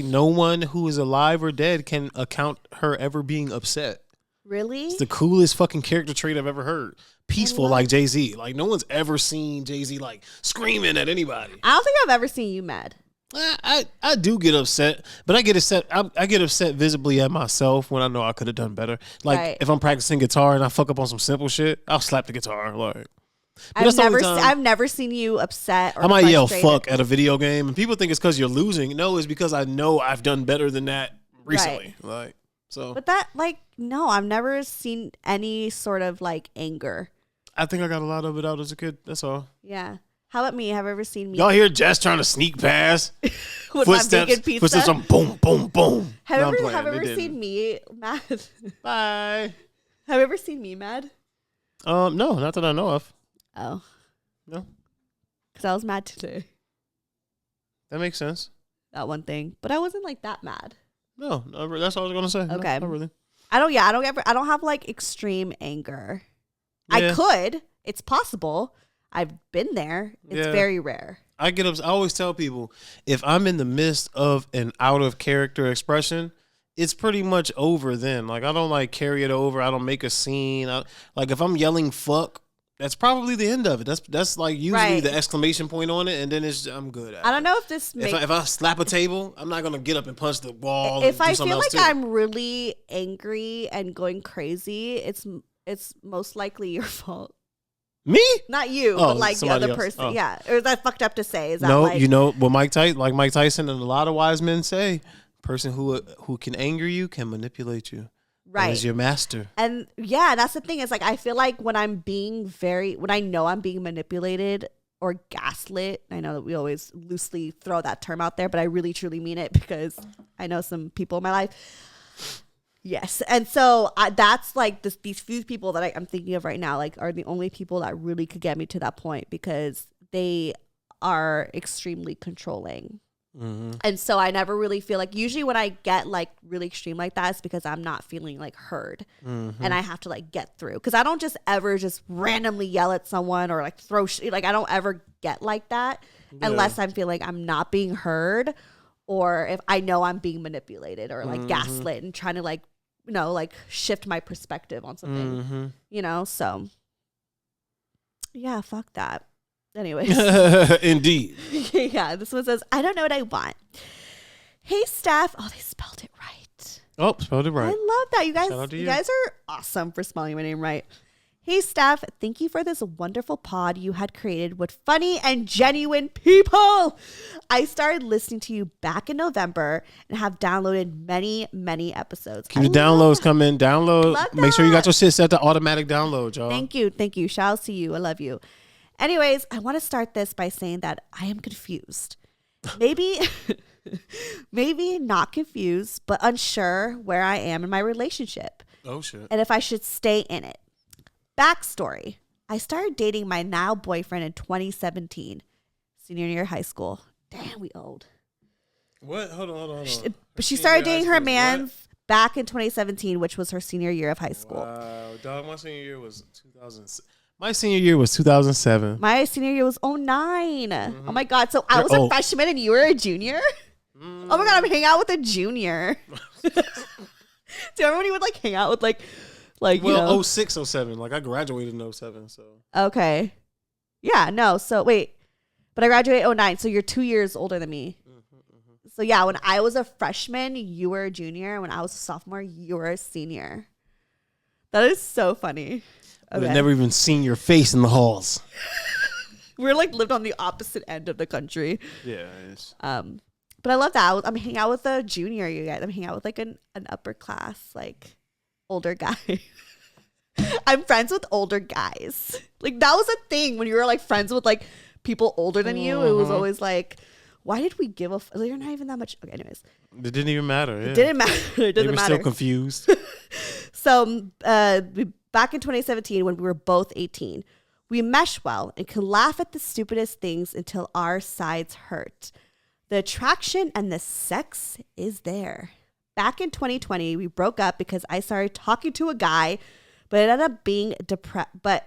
Speaker 2: no one who is alive or dead can account her ever being upset.
Speaker 1: Really?
Speaker 2: It's the coolest fucking character trait I've ever heard. Peaceful like Jay-Z. Like no one's ever seen Jay-Z like screaming at anybody.
Speaker 1: I don't think I've ever seen you mad.
Speaker 2: I do get upset, but I get upset visibly at myself when I know I could have done better. Like if I'm practicing guitar and I fuck up on some simple shit, I'll slap the guitar. Like
Speaker 1: I've never seen you upset or
Speaker 2: I might yell
Speaker 1: frustrated.
Speaker 2: fuck at a video game and people think it's because you're losing. No, it's because I know I've done better than that recently.
Speaker 1: Right.
Speaker 2: Like so.
Speaker 1: But that no, I've never seen any sort of like anger.
Speaker 2: I think I got a lot of it out as a kid. That's all.
Speaker 1: Yeah. How about me? Have you ever seen me?
Speaker 2: Y'all hear Jess trying to sneak past?
Speaker 1: With my vegan pizza?
Speaker 2: Footsteps on boom, boom, boom.
Speaker 1: Have you ever seen me mad?
Speaker 2: Bye.
Speaker 1: Have you ever seen me mad?
Speaker 2: No, not that I know of.
Speaker 1: Oh.
Speaker 2: No.
Speaker 1: Because I was mad today.
Speaker 2: That makes sense.
Speaker 1: That one thing. But I wasn't like that mad.
Speaker 2: No, that's all I was going to say.
Speaker 1: Okay.
Speaker 2: No, not really.
Speaker 1: I don't have like extreme anger.
Speaker 2: Yeah.
Speaker 1: I could. It's possible. I've been there. It's very rare.
Speaker 2: I always tell people if I'm in the midst of an out of character expression, it's pretty much over then. Like I don't like carry it over. I don't make a scene. Like if I'm yelling fuck, that's probably the end of it. That's like usually the exclamation point on it, and then I'm good.
Speaker 1: I don't know if this makes...
Speaker 2: If I slap a table, I'm not gonna get up and punch the wall.
Speaker 1: If I feel like I'm really angry and going crazy, it's most likely your fault.
Speaker 2: Me?
Speaker 1: Not you, but like the other person. Yeah. Or is that fucked up to say? Is that
Speaker 2: no, you know what Mike Tyson and a lot of wise men say, person who can anger you can manipulate you. Right. As your master.
Speaker 1: And yeah, that's the thing. It's like I feel like when I know I'm being manipulated or gaslit, I know that we always loosely throw that term out there, but I really truly mean it because I know some people in my life. Yes. And so that's like these few people that I'm thinking of right now, like are the only people that really could get me to that point because they are extremely controlling.
Speaker 2: Mm-hmm.
Speaker 1: And so I never really feel like, usually when I get like really extreme like that, it's because I'm not feeling like heard,
Speaker 2: Mm-hmm.
Speaker 1: and I have to like get through. Cause I don't just ever just randomly yell at someone or like throw like I don't ever get like that unless I'm feeling like I'm not being heard, or if I know I'm being manipulated or like gaslit and trying to like, you know, like shift my perspective on something, you know? So yeah, fuck that. Anyways.
Speaker 2: Indeed.
Speaker 1: Yeah, this one says, I don't know what I want. Hey, Steph. Oh, they spelled it right.
Speaker 2: Oh, spelled it right.
Speaker 1: I love that. You guys,
Speaker 2: Shout out to
Speaker 1: you
Speaker 2: you.
Speaker 1: guys are awesome for spelling my name right. Hey, Steph. Thank you for this wonderful pod you had created with funny and genuine people. I started listening to you back in November and have downloaded many, many episodes.
Speaker 2: Keep the downloads coming. Download.
Speaker 1: Love
Speaker 2: Make sure you got
Speaker 1: that.
Speaker 2: your shit set to automatic download, y'all.
Speaker 1: Thank you. Thank you. Shout out to you. I love you. Anyways, I want to start this by saying that I am confused. Maybe, maybe not confused, but unsure where I am in my relationship
Speaker 2: Oh, shit.
Speaker 1: and if I should stay in it. Backstory. I started dating my now boyfriend in 2017, senior year of high school. Damn, we old.
Speaker 2: What? Hold on.
Speaker 1: But she started dating her man back in 2017, which was her senior year of high school.
Speaker 2: Wow, dog. My senior year was 2006. My senior year was 2007.
Speaker 1: My senior year was 2009. Oh my God. So I was a freshman and you were a junior? Oh my God, I'm hanging out with a junior. Do you remember when you would like hang out with like you know?
Speaker 2: 06, 07. Like I graduated in 07, so.
Speaker 1: Okay. Yeah, no. So wait. But I graduated 2009, so you're 2 years older than me. So yeah, when I was a freshman, you were a junior. When I was a sophomore, you were a senior. That is so funny.
Speaker 2: Okay. I've never even seen your face in the halls.
Speaker 1: We're like lived on the opposite end of the country.
Speaker 2: Yeah, it is.
Speaker 1: But I love that. I'm hanging out with a junior, you guys. I'm hanging out with like an upper class, like older guy. I'm friends with older guys. Like that was a thing when you were like friends with like people older than you. It was always like, why did we give a like, you're not even that much. Okay, anyways.
Speaker 2: It didn't even matter. Yeah.
Speaker 1: It didn't matter. It doesn't matter.
Speaker 2: Still confused.
Speaker 1: So back in 2017, when we were both 18, we mesh well and can laugh at the stupidest things until our sides hurt. The attraction and the sex is there. Back in 2020, we broke up because I started talking to a guy, but it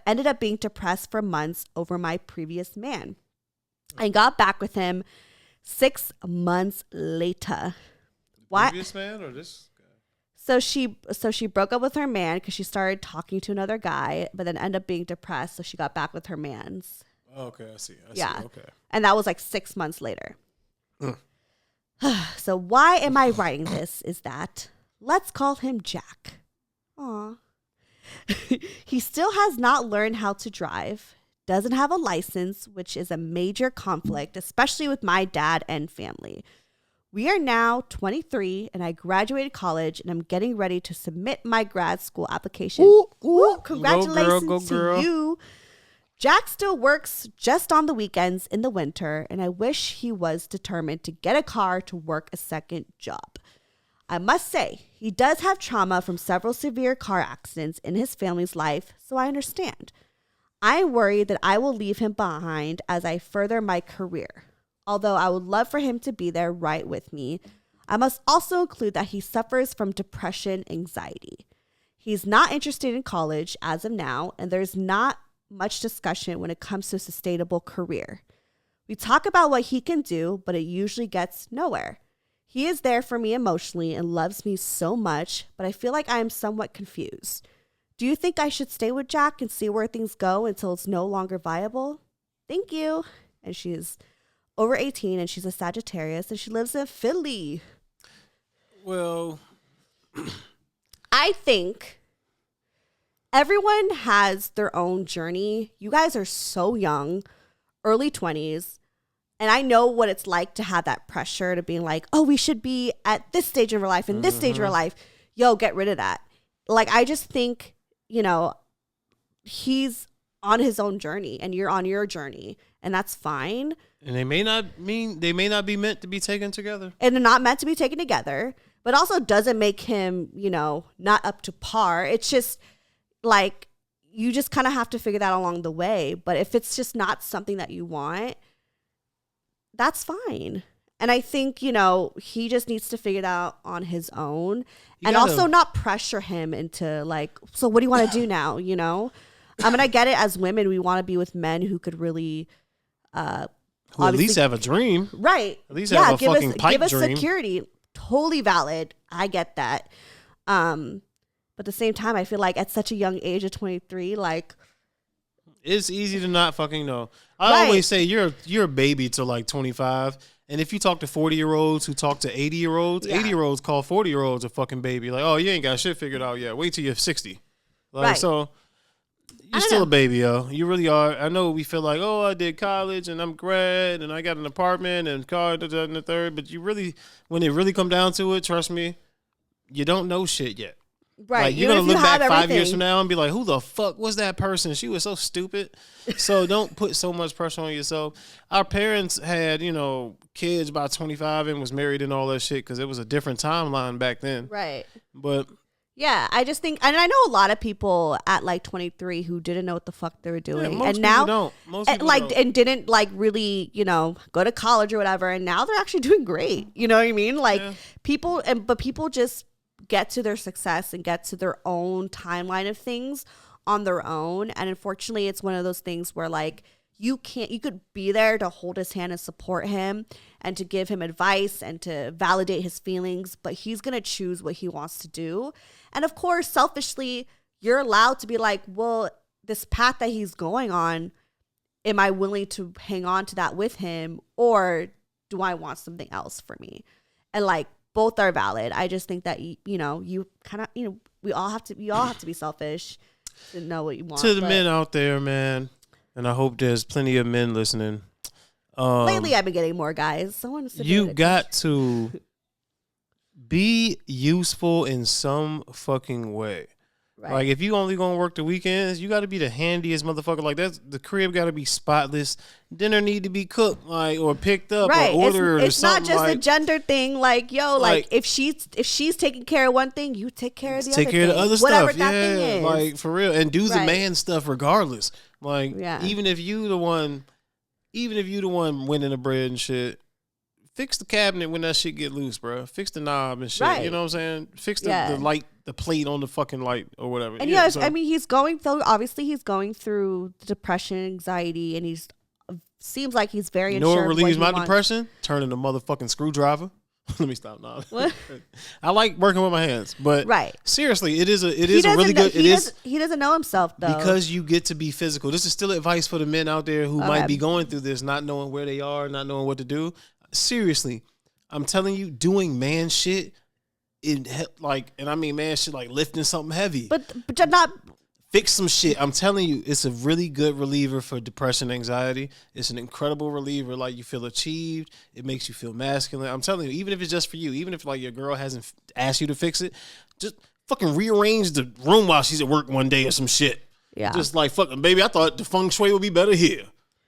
Speaker 1: ended up being depressed for months over my previous man. I got back with him 6 months later. Why?
Speaker 2: Previous man or this guy?
Speaker 1: So she broke up with her man because she started talking to another guy, but then ended up being depressed. So she got back with her man's.
Speaker 2: Oh, okay, I see.
Speaker 1: Yeah.
Speaker 2: Okay.
Speaker 1: And that was like 6 months later. So why am I writing this is that let's call him Jack. Aw. He still has not learned how to drive, doesn't have a license, which is a major conflict, especially with my dad and family. We are now 23 and I graduated college and I'm getting ready to submit my grad school application. Ooh, congratulations
Speaker 2: go girl.
Speaker 1: to you. Jack still works just on the weekends in the winter, and I wish he was determined to get a car to work a second job. I must say, he does have trauma from several severe car accidents in his family's life, so I understand. I am worried that I will leave him behind as I further my career. Although I would love for him to be there right with me, I must also include that he suffers from depression, anxiety. He's not interested in college as of now, and there's not much discussion when it comes to a sustainable career. We talk about what he can do, but it usually gets nowhere. He is there for me emotionally and loves me so much, but I feel like I am somewhat confused. Do you think I should stay with Jack and see where things go until it's no longer viable? Thank you. And she's over 18 and she's a Sagittarius and she lives in Philly.
Speaker 2: Well,
Speaker 1: I think everyone has their own journey. You guys are so young, early 20s. And I know what it's like to have that pressure to being like, oh, we should be at this stage of our life and this stage of our life. Yo, get rid of that. Like, I just think, you know, he's on his own journey and you're on your journey and that's fine.
Speaker 2: And they may not be meant to be taken together.
Speaker 1: And they're not meant to be taken together, but also doesn't make him, you know, not up to par. It's just like, you just kind of have to figure that along the way. But if it's just not something that you want, that's fine. And I think, you know, he just needs to figure it out on his own and also not pressure him into like, so what do you want to do now? You know, I mean, I get it. As women, we want to be with men who could really,
Speaker 2: who at least have a dream.
Speaker 1: Right.
Speaker 2: At least have a fucking pipe dream.
Speaker 1: Give us security. Totally valid. I get that. But at the same time, I feel like at such a young age of 23, like,
Speaker 2: it's easy to not fucking know. I always say you're a baby till like 25. And if you talk to 40-year-olds who talk to 80-year-olds, 80-year-olds call 40-year-olds a fucking baby. Like, oh, you ain't got shit figured out yet. Wait till you're 60. Like, so you're still a baby, yo. You really are. I know we feel like, oh, I did college and I'm grad and I got an apartment and car and the third. But you really, when it really come down to it, trust me, you don't know shit yet.
Speaker 1: Right.
Speaker 2: Like, you're going to look back 5 years from now and be like, who the fuck was that person? She was so stupid. So don't put so much pressure on yourself. Our parents had, you know, kids by 25 and was married and all that shit because it was a different timeline back then.
Speaker 1: Right.
Speaker 2: But
Speaker 1: yeah, I just think, and I know a lot of people at like 23 who didn't know what the fuck they were doing.
Speaker 2: Yeah, most
Speaker 1: and now,
Speaker 2: don't. Most people
Speaker 1: like,
Speaker 2: don't.
Speaker 1: and didn't like really, you know, go to college or whatever. And now they're actually doing great. You know what I mean? Like people just get to their success and get to their own timeline of things on their own. And unfortunately, it's one of those things where like you could be there to hold his hand and support him and to give him advice and to validate his feelings, but he's going to choose what he wants to do. And of course, selfishly, you're allowed to be like, well, this path that he's going on, am I willing to hang on to that with him, or do I want something else for me? And like, both are valid. I just think that, you know, you kind of, you know, we all have to be selfish to know what you want.
Speaker 2: To the men out there, man, and I hope there's plenty of men listening.
Speaker 1: Lately, I've been getting more guys.
Speaker 2: You got to be useful in some fucking way. Right. Like, if you only gonna work the weekends, you got to be the handiest motherfucker. Like, that's the crib got to be spotless. Dinner need to be cooked, like, or picked up, or ordered,
Speaker 1: it's
Speaker 2: or something.
Speaker 1: It's not just
Speaker 2: like,
Speaker 1: a gender thing. Like, yo, like if she's taking care of one thing, you take care of the other. Take care of the other
Speaker 2: whatever
Speaker 1: stuff. Whatever that thing is.
Speaker 2: Like, for real, and do the man stuff regardless. Like, even if you the one winning the bread and shit. Fix the cabinet when that shit get loose, bro. Fix the knob and shit. Right. You know what I'm saying? Fix the light, the plate on the fucking light or whatever.
Speaker 1: And I mean, he's going through depression, anxiety, and he's seems like he's very unsure.
Speaker 2: You know what relieves my depression? Turning the motherfucking screwdriver. Let me stop now. I like working with my hands, but seriously, it is a really good.
Speaker 1: He doesn't know himself though,
Speaker 2: because you get to be physical. This is still advice for the men out there who might be going through this, not knowing where they are, not knowing what to do. Seriously, I'm telling you, doing man shit, and I mean man shit like lifting something heavy,
Speaker 1: but not
Speaker 2: fix some shit. I'm telling you, it's a really good reliever for depression, anxiety. It's an incredible reliever. Like, you feel achieved. It makes you feel masculine. I'm telling you, even if it's just for you, even if like your girl hasn't asked you to fix it, just fucking rearrange the room while she's at work one day or some shit. Yeah, just like, fucking baby, I thought the feng shui would be better here.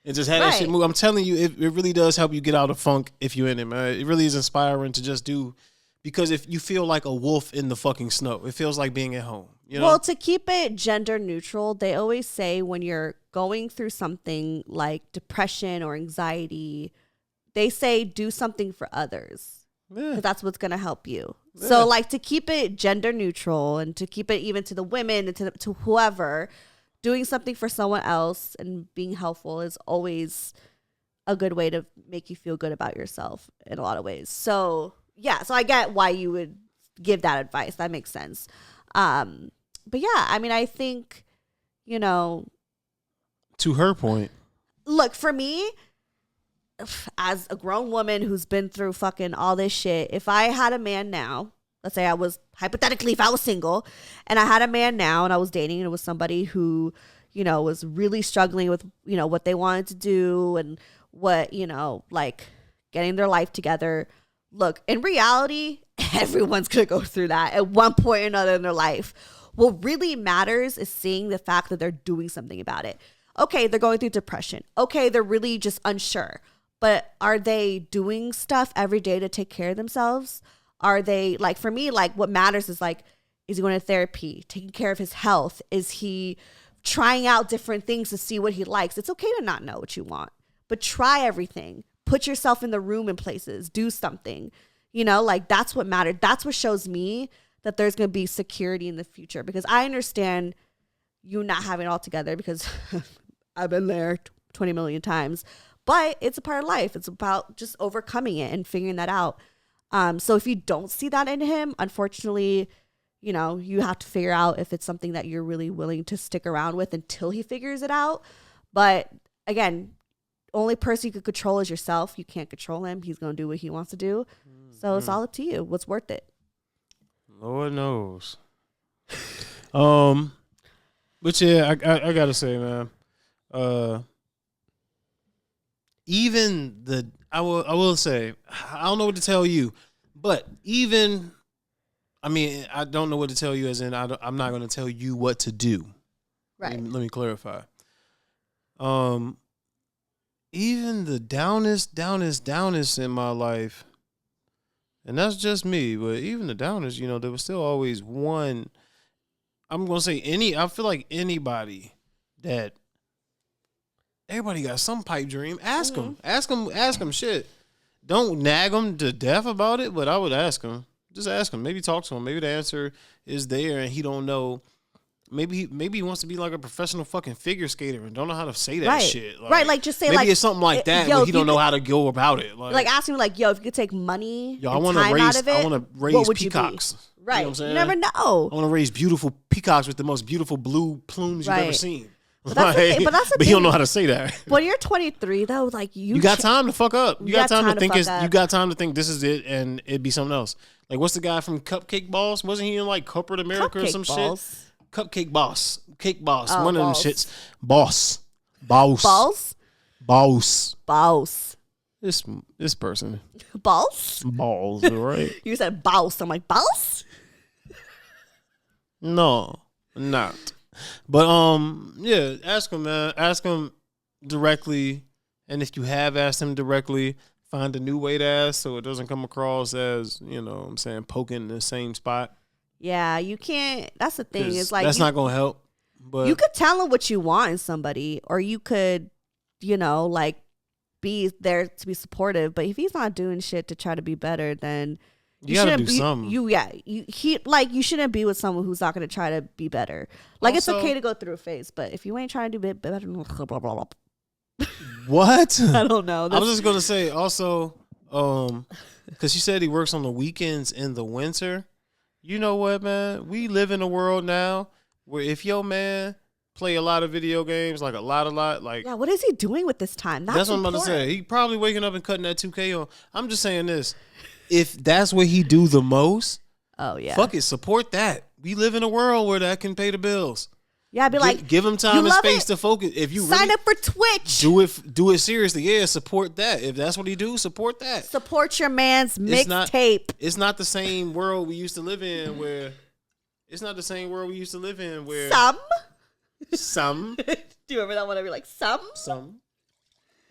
Speaker 2: And just have that shit move. I'm telling you, it really does help you get out of funk if you're in it, man. It really is inspiring to just do, because if you feel like a wolf in the fucking snow, it feels like being at home. You know?
Speaker 1: Well, to keep it gender neutral, they always say when you're going through something like depression or anxiety, they say do something for others. Because that's what's going to help you. Yeah. So like, to keep it gender neutral and to keep it even to the women and to whoever, doing something for someone else and being helpful is always a good way to make you feel good about yourself in a lot of ways. So yeah, so I get why you would give that advice. That makes sense. But yeah, I mean, I think, you know,
Speaker 2: to her point,
Speaker 1: look, for me, as a grown woman who's been through fucking all this shit, if I had a man now, let's say hypothetically, if I was single and I had a man now and I was dating and it was somebody who, you know, was really struggling with, you know, what they wanted to do and what, you know, like getting their life together. Look, in reality, everyone's going to go through that at one point or another in their life. What really matters is seeing the fact that they're doing something about it. Okay, they're going through depression. Okay, they're really just unsure. But are they doing stuff every day to take care of themselves? Are they, like, for me, like, what matters is, like, is he going to therapy, taking care of his health? Is he trying out different things to see what he likes? It's okay to not know what you want, but try everything. put yourself in the room in places, do something, you know, like that's what mattered. That's what shows me that there's going to be security in the future, because I understand you not having it all together, because I've been there 20 million times, but it's a part of life. It's about just overcoming it and figuring that out. So if you don't see that in him, unfortunately, you know, you have to figure out if it's something that you're really willing to stick around with until he figures it out. But again, only person you can control is yourself. You can't control him. He's going to do what he wants to do. So it's all up to you. What's worth it?
Speaker 2: Lord knows. But yeah, I gotta say, man, I will say, I don't know what to tell you, but I don't know what to tell you, as in I'm not going to tell you what to do.
Speaker 1: Right.
Speaker 2: Let me clarify. Even the downest in my life, and that's just me, but even the downest, you know, there was still always one. I'm going to say I feel like anybody that, everybody got some pipe dream. Ask them. Ask them shit. Don't nag them to death about it, but I would ask them. Just ask him. Maybe talk to him. Maybe the answer is there and he don't know. Maybe he wants to be like a professional fucking figure skater and don't know how to say that shit.
Speaker 1: Like, right, like just say
Speaker 2: maybe
Speaker 1: like
Speaker 2: it's something like that, but he don't know how to go about it. Like
Speaker 1: ask him like, yo, if you could take money and time
Speaker 2: raise,
Speaker 1: out of it,
Speaker 2: I want to raise peacocks.
Speaker 1: Right.
Speaker 2: You know what I'm saying?
Speaker 1: You never know.
Speaker 2: I want to raise beautiful peacocks with the most beautiful blue plumes you've ever seen.
Speaker 1: But that's the thing.
Speaker 2: But he don't know how to say that.
Speaker 1: When you're 23, though, like you
Speaker 2: got time to fuck up. You got time to think.
Speaker 1: You
Speaker 2: got time to think this is it, and it'd be something else. Like, what's the guy from Cupcake Boss? Wasn't he in like Corporate America or some shit? Cupcake Boss, Cake Boss, one of them shits. Boss. This person.
Speaker 1: Balls,
Speaker 2: right?
Speaker 1: You said boss. I'm like boss.
Speaker 2: No, not. But yeah, ask him, man. Ask him directly, and if you have asked him directly, find a new way to ask so it doesn't come across as, you know what I'm saying, poking the same spot.
Speaker 1: Yeah, you can't. That's the thing. It's like
Speaker 2: that's not gonna help. But
Speaker 1: you could tell him what you want in somebody, or you could, you know, like be there to be supportive. But if he's not doing shit to try to be better, then you
Speaker 2: gotta do something.
Speaker 1: You shouldn't be with someone who's not going to try to be better. Like, also, it's okay to go through a phase, but if you ain't trying to do better, blah, blah, blah, blah.
Speaker 2: What?
Speaker 1: I don't know.
Speaker 2: I was just gonna say also, because you said he works on the weekends in the winter. You know what, man? We live in a world now where if your man play a lot of video games, like a lot, like,
Speaker 1: yeah, what is he doing with this time?
Speaker 2: That's what I'm about to say. He probably waking up and cutting that 2K on. I'm just saying this. If that's what he do the most,
Speaker 1: oh yeah,
Speaker 2: fuck it, support that. We live in a world where that can pay the bills.
Speaker 1: Yeah, I'd be like,
Speaker 2: give him time and space to focus. If you
Speaker 1: sign up for Twitch,
Speaker 2: do it seriously. Yeah, support that. If that's what he do, support that.
Speaker 1: Support your man's mixtape.
Speaker 2: It's not the same world we used to live in where. Some.
Speaker 1: Do you remember that one? I'd be like, some.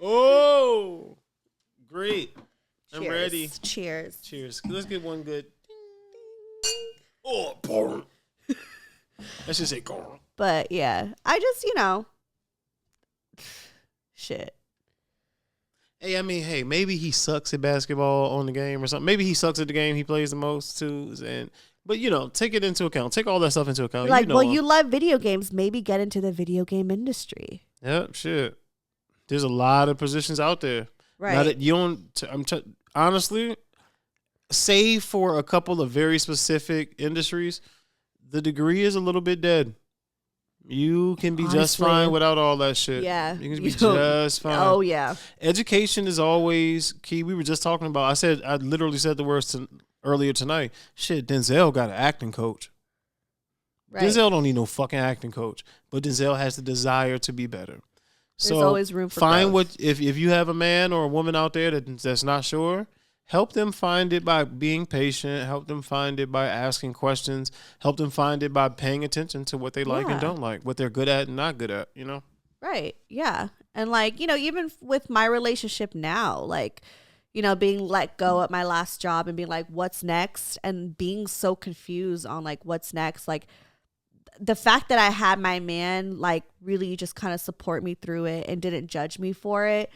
Speaker 2: Oh, great.
Speaker 1: Cheers.
Speaker 2: I'm ready.
Speaker 1: Cheers.
Speaker 2: Let's get one good. Oh, boom. Let's just say go.
Speaker 1: But yeah, I just, you know, shit.
Speaker 2: Hey, I mean, maybe he sucks at basketball on the game or something. Maybe he sucks at the game he plays the most too. But you know, take it into account. Take all that stuff into account.
Speaker 1: Like, you love video games. Maybe get into the video game industry.
Speaker 2: Yep, shit. There's a lot of positions out there.
Speaker 1: Right.
Speaker 2: Now that you don't, honestly, save for a couple of very specific industries, the degree is a little bit dead. You can be just fine without all that shit.
Speaker 1: Yeah.
Speaker 2: You can be just fine.
Speaker 1: Oh, yeah.
Speaker 2: Education is always key. We were just talking about, I literally said the words earlier tonight. Shit, Denzel got an acting coach. Right. Denzel don't need no fucking acting coach, but Denzel has the desire to be better.
Speaker 1: There's always room for
Speaker 2: find
Speaker 1: growth.
Speaker 2: if you have a man or a woman out there that's not sure, help them find it by being patient. Help them find it by asking questions. Help them find it by paying attention to what they like and don't like, what they're good at and not good at, you know?
Speaker 1: Right. Yeah. And like, you know, even with my relationship now, like, you know, being let go at my last job and being like, what's next? And being so confused on like, what's next? Like, the fact that I had my man like really just kind of support me through it and didn't judge me for it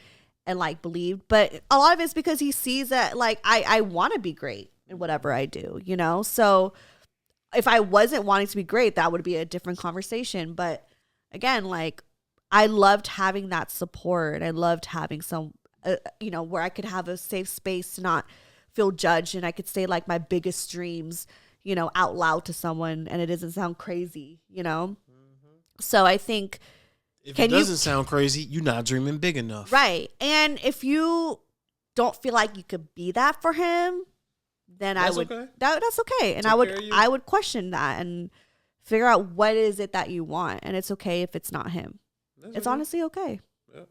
Speaker 1: and like believed. But a lot of it's because he sees that like I want to be great in whatever I do, you know? So if I wasn't wanting to be great, that would be a different conversation. But again, like I loved having that support. I loved having some, you know, where I could have a safe space to not feel judged, and I could say like my biggest dreams, you know, out loud to someone, and it doesn't sound crazy, you know? Mm-hmm. So I think
Speaker 2: if it doesn't sound crazy, you're not dreaming big enough.
Speaker 1: Right. And if you don't feel like you could be that for him, then that's okay. That's okay. And I would question that and figure out what is it that you want. And it's okay if it's not him. It's honestly okay. Yeah.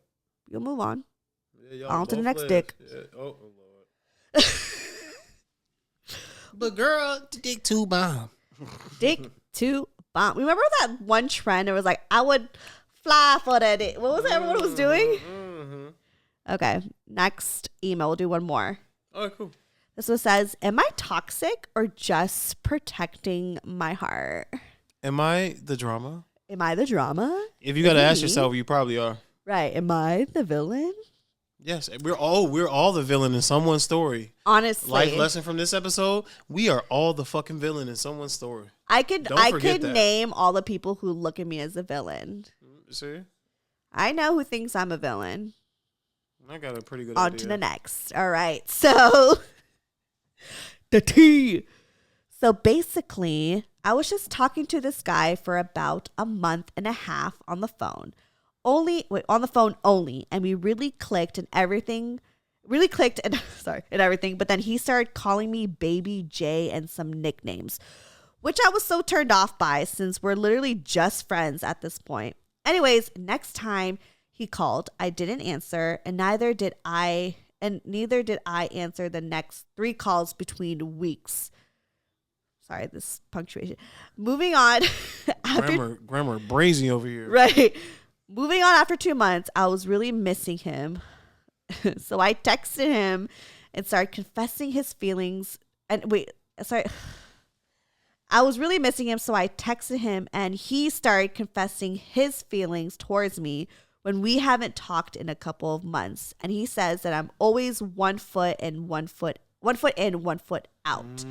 Speaker 1: You'll move on. Yeah, on to the next dick. Yeah. Oh, Lord.
Speaker 2: But girl, dick too bomb.
Speaker 1: Dick too bomb. Remember that one trend? It was like, I would fly for that dick. What was that everyone was doing? Mm-hmm. Okay. Next email. We'll do one more.
Speaker 2: Oh, cool.
Speaker 1: This one says, am I toxic or just protecting my heart?
Speaker 2: Am I the drama?
Speaker 1: Am I the drama?
Speaker 2: If you got to ask yourself, you probably are.
Speaker 1: Right. Am I the villain?
Speaker 2: Yes. We're all the villain in someone's story.
Speaker 1: Honestly.
Speaker 2: Life lesson from this episode, we are all the fucking villain in someone's story.
Speaker 1: I could name all the people who look at me as a villain.
Speaker 2: See?
Speaker 1: I know who thinks I'm a villain.
Speaker 2: I got a pretty good
Speaker 1: idea.
Speaker 2: On
Speaker 1: to the next. All right. So, the tea. So, basically, I was just talking to this guy for about a month and a half on the phone. On the phone only. And we really clicked and everything. But then he started calling me Baby J and some nicknames, which I was so turned off by since we're literally just friends at this point. Anyways, next time he called, I didn't answer, and neither did I answer the next 3 calls between weeks. Sorry, this punctuation. Moving on.
Speaker 2: Grammar brazy over here.
Speaker 1: Right. Moving on after 2 months, I was really missing him. So I texted him and started confessing his feelings. I was really missing him, so I texted him, and he started confessing his feelings towards me when we haven't talked in a couple of months. And he says that I'm always 1 foot in, 1 foot out.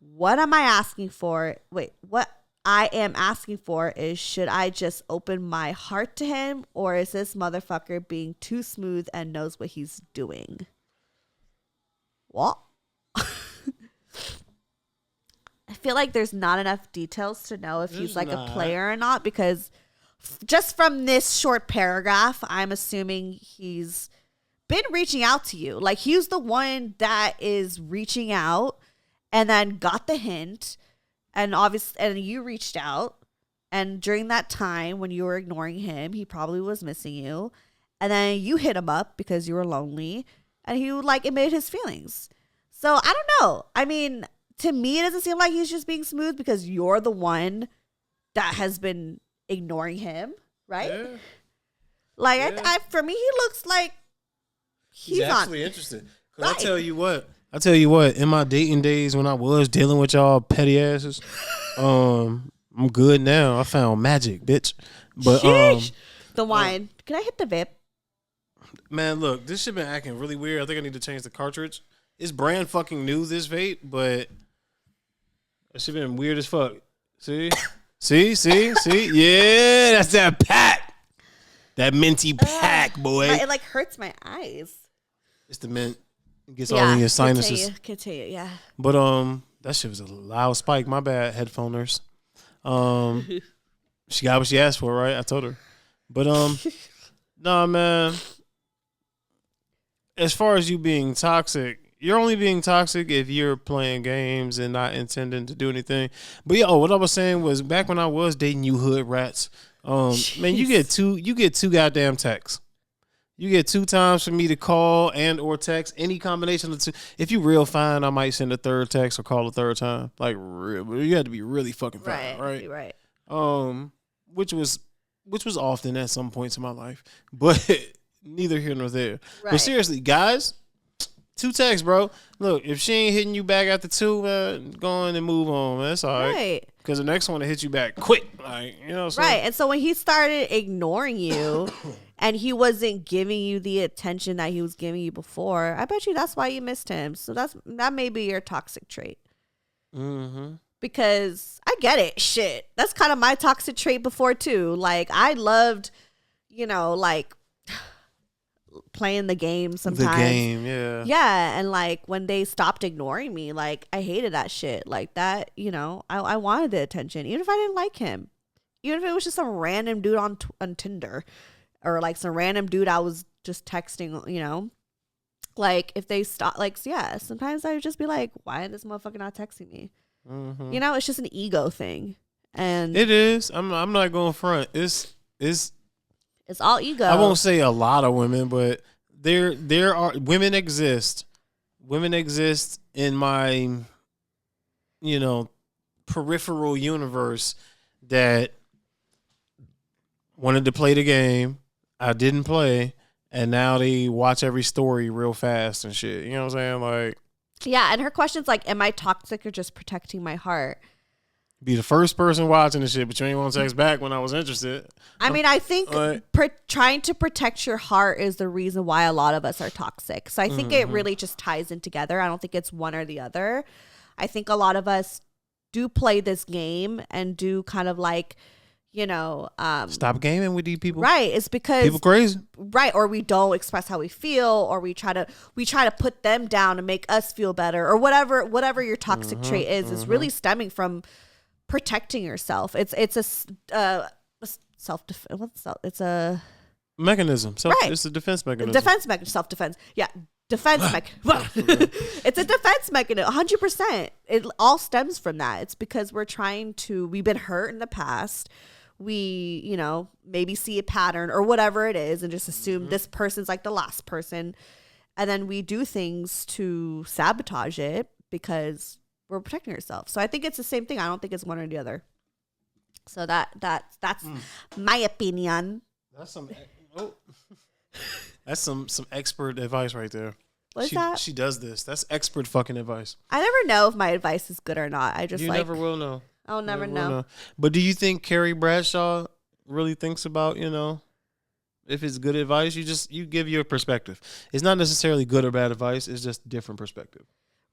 Speaker 1: What am I asking for? What I am asking for is, should I just open my heart to him, or is this motherfucker being too smooth and knows what he's doing? What? I feel like there's not enough details to know if he's like a player or not, because just from this short paragraph, I'm assuming he's been reaching out to you. Like, he's the one that is reaching out and then got the hint, and you reached out, and during that time when you were ignoring him, he probably was missing you, and then you hit him up because you were lonely, and he admitted his feelings. So I don't know. I mean, to me, it doesn't seem like he's just being smooth because you're the one that has been ignoring him, right? Yeah. For me, he looks like he's actually
Speaker 2: interested. Right. I tell you what, in my dating days when I was dealing with y'all petty asses, I'm good now. I found magic, bitch. But
Speaker 1: the wine. Can I hit the vape?
Speaker 2: Man, look, this shit been acting really weird. I think I need to change the cartridge. It's brand fucking new, this vape, but that shit been weird as fuck. See? See? Yeah, that's that pack. That minty pack, boy.
Speaker 1: It hurts my eyes.
Speaker 2: It's the mint. It gets all in your sinuses.
Speaker 1: Continue, yeah.
Speaker 2: But that shit was a loud spike. My bad, headphoners. She got what she asked for, right? I told her. But nah, man. As far as you being toxic, you're only being toxic if you're playing games and not intending to do anything. But what I was saying was, back when I was dating you hood rats, man, you get two goddamn texts. You get 2 times for me to call and or text, any combination of 2. If you real fine, I might send a 3rd text or call a 3rd time. Like, you had to be really fucking fine, right?
Speaker 1: Right.
Speaker 2: Which was often at some points in my life, but neither here nor there. Right. But seriously, guys, 2 texts, bro. Look, if she ain't hitting you back after 2, man, go on and move on, man. That's all right. Right. Because the next one will hit you back quick. Like, you know what I'm saying?
Speaker 1: Right. And so when he started ignoring you, and he wasn't giving you the attention that he was giving you before, I bet you that's why you missed him. So that may be your toxic trait.
Speaker 2: Mm-hmm.
Speaker 1: Because I get it. Shit. That's kind of my toxic trait before too. Like I loved, like playing the game sometimes.
Speaker 2: The game, yeah.
Speaker 1: Yeah. And like when they stopped ignoring me, like I hated that shit. Like that, I wanted the attention. Even if I didn't like him. Even if it was just some random dude on Tinder. Or like some random dude I was just texting, Like if they stop, like, yeah, sometimes I would just be like, why is this motherfucker not texting me?
Speaker 2: Mm-hmm.
Speaker 1: It's just an ego thing. And
Speaker 2: it is. I'm not going front. It's
Speaker 1: all ego.
Speaker 2: I won't say a lot of women, but there are women exist. Women exist in my, peripheral universe that wanted to play the game. I didn't play, and now they watch every story real fast and shit. You know what I'm saying? Like,
Speaker 1: yeah, and her question's like, am I toxic or just protecting my heart?
Speaker 2: Be the first person watching the shit, but you ain't want to text back when I was interested.
Speaker 1: I mean, I think trying to protect your heart is the reason why a lot of us are toxic. So I think it really just ties in together. I don't think it's one or the other. I think a lot of us do play this game and do kind of like,
Speaker 2: stop gaming with these people.
Speaker 1: Right. It's because
Speaker 2: people crazy.
Speaker 1: Right. Or we don't express how we feel, or we try to put them down to make us feel better, or whatever your toxic trait is really stemming from protecting yourself. It's a self-defense. It's a
Speaker 2: mechanism.
Speaker 1: Right.
Speaker 2: It's a defense mechanism.
Speaker 1: Self-defense. Yeah. Defense mechanism. It's a defense mechanism. 100%. It all stems from that. It's because we've been hurt in the past. We, maybe see a pattern or whatever it is and just assume this person's like the last person. And then we do things to sabotage it because we're protecting ourselves. So I think it's the same thing. I don't think it's one or the other. So that's my opinion.
Speaker 2: That's some expert advice right there.
Speaker 1: What's that?
Speaker 2: She does this. That's expert fucking advice.
Speaker 1: I never know if my advice is good or not.
Speaker 2: You never will know.
Speaker 1: I'll never know.
Speaker 2: But do you think Carrie Bradshaw really thinks about, if it's good advice? You give your perspective. It's not necessarily good or bad advice. It's just a different perspective.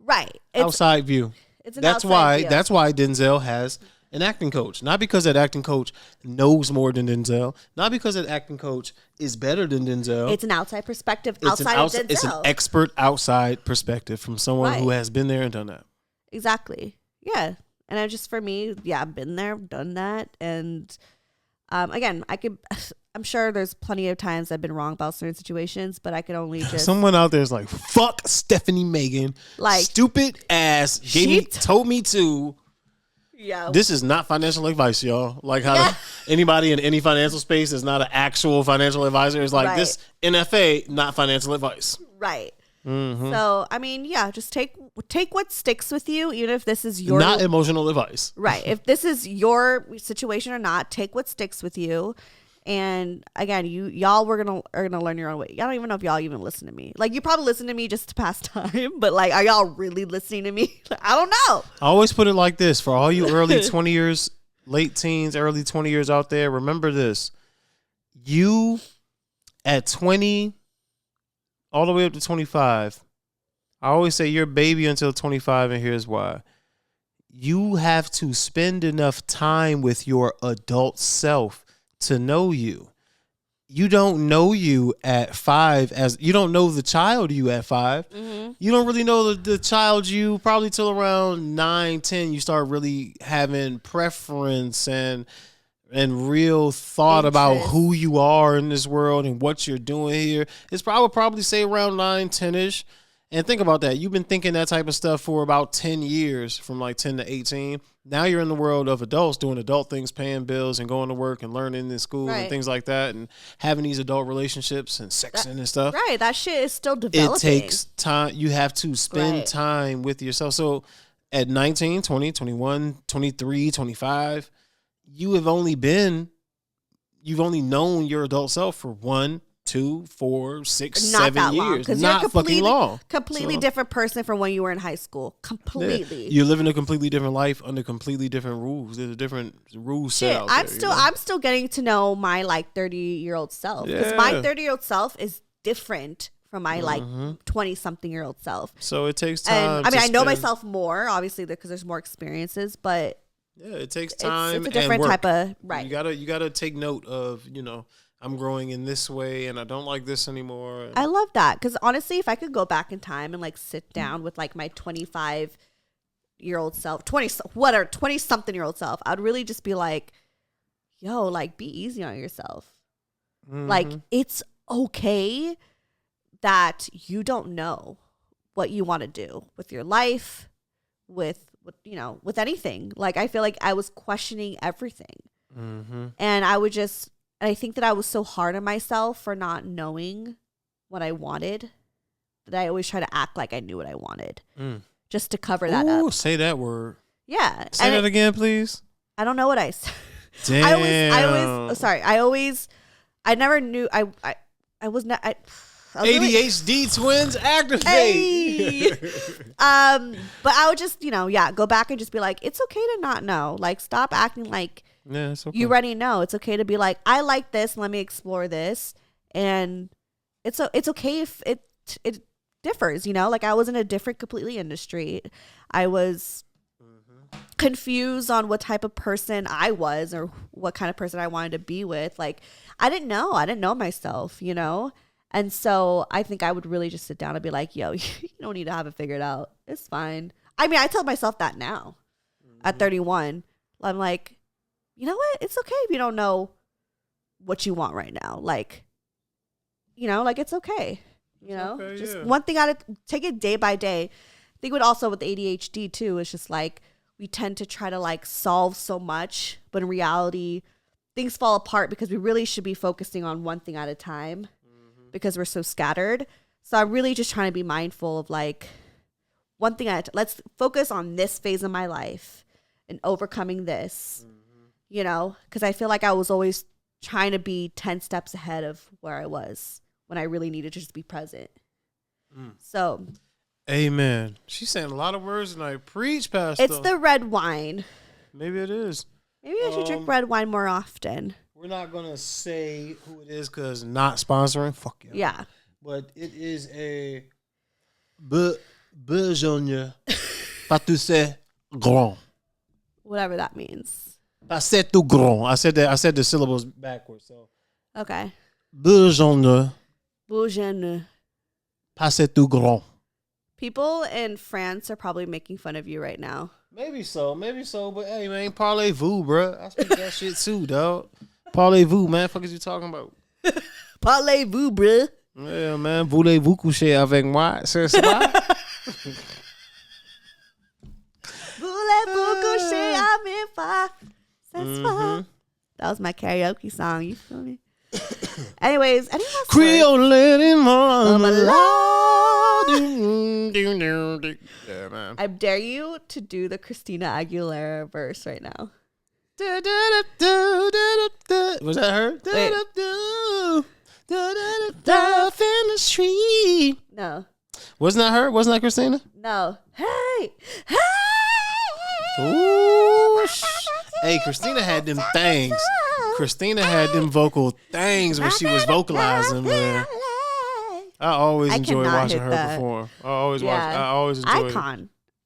Speaker 1: Right.
Speaker 2: Outside view.
Speaker 1: It's an
Speaker 2: that's
Speaker 1: outside
Speaker 2: why
Speaker 1: view.
Speaker 2: That's why Denzel has an acting coach. Not because that acting coach knows more than Denzel. Not because that acting coach is better than Denzel.
Speaker 1: It's an outside perspective outside of Denzel.
Speaker 2: It's an expert outside perspective from someone who has been there and done that.
Speaker 1: Exactly. Yeah. And for me, I've been there, done that. And again, I'm sure there's plenty of times I've been wrong about certain situations, but I could only just.
Speaker 2: Someone out there is like, fuck Stefanie Maegan. Like, stupid ass. Told me to.
Speaker 1: Yeah.
Speaker 2: This is not financial advice, y'all. Like how anybody in any financial space is not an actual financial advisor. It's like this NFA, not financial advice.
Speaker 1: Right.
Speaker 2: Mm-hmm.
Speaker 1: So, I mean, just take what sticks with you, even if this is your
Speaker 2: not emotional advice.
Speaker 1: Right. If this is your situation or not, take what sticks with you. And again, y'all are gonna learn your own way. I don't even know if y'all even listen to me. Like, you probably listen to me just to pass time, but like, are y'all really listening to me? I don't know.
Speaker 2: I always put it like this: for all you early 20 years, late teens, early 20 years out there, remember this: you at 20. All the way up to 25. I always say you're a baby until 25, and here's why. You have to spend enough time with your adult self to know you. You don't know you at 5 you don't know the child you at 5. Mm-hmm. You don't really know the child you probably till around 9, 10. You start really having preference and real thought about who you are in this world and what you're doing here. It's probably say around 9, 10-ish. And think about that. You've been thinking that type of stuff for about 10 years, from like 10 to 18. Now you're in the world of adults doing adult things, paying bills and going to work and learning in school and things like that, and having these adult relationships and sexing and stuff.
Speaker 1: Right. That shit is still developing.
Speaker 2: It takes time. You have to spend time with yourself. So at 19, 20, 21, 23, 25, you've only known your adult self for 1, 2, 4, 6,
Speaker 1: Not
Speaker 2: 7
Speaker 1: that long,
Speaker 2: years.
Speaker 1: because
Speaker 2: Not
Speaker 1: you're
Speaker 2: fucking long.
Speaker 1: completely
Speaker 2: So,
Speaker 1: different person from when you were in high school. Completely.
Speaker 2: you're living a completely different life under completely different rules. There's a different rule set out there.
Speaker 1: I'm still getting to know my like 30-year-old self, because my 30-year-old self is different from my like 20-something-year-old self.
Speaker 2: So it takes time.
Speaker 1: And I mean, I know myself more, obviously, because there's more experiences, but
Speaker 2: yeah, it takes time.
Speaker 1: It's a different
Speaker 2: and work.
Speaker 1: type of right.
Speaker 2: You gotta take note of, I'm growing in this way and I don't like this anymore.
Speaker 1: I love that, because honestly, if I could go back in time and like sit down with like my 25-year-old self, 20-something-year-old self, I'd really just be like, yo, like, be easy on yourself. Like, it's okay that you don't know what you want to do with your life, with anything. Like, I feel like I was questioning everything. And I think that I was so hard on myself for not knowing what I wanted, that I always try to act like I knew what I wanted just to cover that up.
Speaker 2: Say that word.
Speaker 1: Yeah.
Speaker 2: Say that again, please.
Speaker 1: I don't know what I said.
Speaker 2: Damn.
Speaker 1: I never knew. I was not. I was
Speaker 2: ADHD twins activate.
Speaker 1: Hey. But I would just, go back and just be like, it's okay to not know. Like, stop acting like
Speaker 2: it's okay.
Speaker 1: You already know. It's okay to be like, I like this. Let me explore this. And it's okay if it differs, Like, I was in a different completely industry. I was confused on what type of person I was or what kind of person I wanted to be with. Like, I didn't know myself, And so I think I would really just sit down and be like, yo, you don't need to have it figured out. It's fine. I mean, I tell myself that now at 31. I'm like, you know what? It's okay if you don't know what you want right now. Like, like, it's okay.
Speaker 2: Okay,
Speaker 1: just one thing take it day by day. I think with ADHD too, it's just like we tend to try to like solve so much, but in reality, things fall apart because we really should be focusing on one thing at a time because we're so scattered. So I'm really just trying to be mindful of like one thing let's focus on this phase of my life and overcoming this. Because I feel like I was always trying to be 10 steps ahead of where I was when I really needed to just be present. So.
Speaker 2: Amen. She's saying a lot of words and I preach, Pastor.
Speaker 1: It's the red wine.
Speaker 2: Maybe it is.
Speaker 1: Maybe I should drink red wine more often.
Speaker 2: We're not going to say who it is because not sponsoring. Fuck yeah.
Speaker 1: Yeah.
Speaker 2: But it is a Bourgogne Pâtisserie Grand.
Speaker 1: Whatever that means.
Speaker 2: Passé tout grand. I said the syllables backwards. So
Speaker 1: okay.
Speaker 2: Bourgogne. Passé tout grand.
Speaker 1: People in France are probably making fun of you right now.
Speaker 2: Maybe so. But hey, man, parlez-vous, bro. I speak that shit too, dog. Parlez-vous, man. Fuck is you talking about?
Speaker 1: Parlez-vous, bro.
Speaker 2: Yeah, man. Voulez-vous coucher avec moi ce soir?
Speaker 1: Voulez-vous coucher avec moi? That was my karaoke song. You feel me? Anyways, any last
Speaker 2: Creole lady
Speaker 1: mama.
Speaker 2: Yeah, man.
Speaker 1: I dare you to do the Christina Aguilera verse right now.
Speaker 2: Was that her?
Speaker 1: Wait.
Speaker 2: Death in the street.
Speaker 1: No.
Speaker 2: Wasn't that her? Wasn't that Christina?
Speaker 1: No. Hey.
Speaker 2: Ooh. Hey, Christina had them things. Christina had them vocal things when she was vocalizing, man. I always enjoy watching her perform. I always enjoy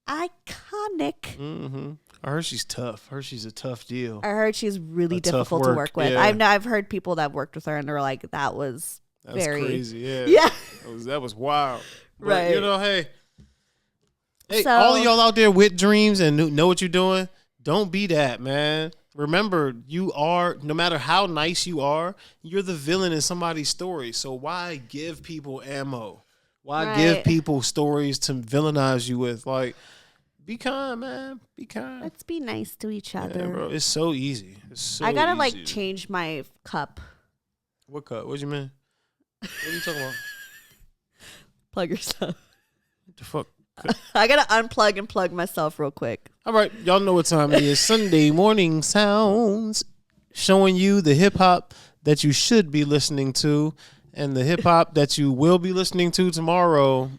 Speaker 1: Iconic.
Speaker 2: I heard she's tough. I heard she's a tough deal.
Speaker 1: I heard she's really difficult to work with. Yeah. I've heard people that worked with her and they're like, that's very
Speaker 2: crazy.
Speaker 1: Yeah.
Speaker 2: That was wild. But,
Speaker 1: right.
Speaker 2: Hey, all of y'all out there with dreams and know what you're doing, don't be that, man. Remember, you are, no matter how nice you are, you're the villain in somebody's story. So why give people ammo? Why give people stories to villainize you with? Like, be kind, man. Be kind.
Speaker 1: Let's be nice to each other.
Speaker 2: Yeah, bro. It's so easy.
Speaker 1: I gotta change my cup.
Speaker 2: What cup? What you mean? What are you talking about?
Speaker 1: Plug yourself.
Speaker 2: What the fuck?
Speaker 1: I gotta unplug and plug myself real quick.
Speaker 2: All right, y'all know what time it is. Sunday morning sounds, showing you the hip hop that you should be listening to. and the hip hop that you will be listening to tomorrow,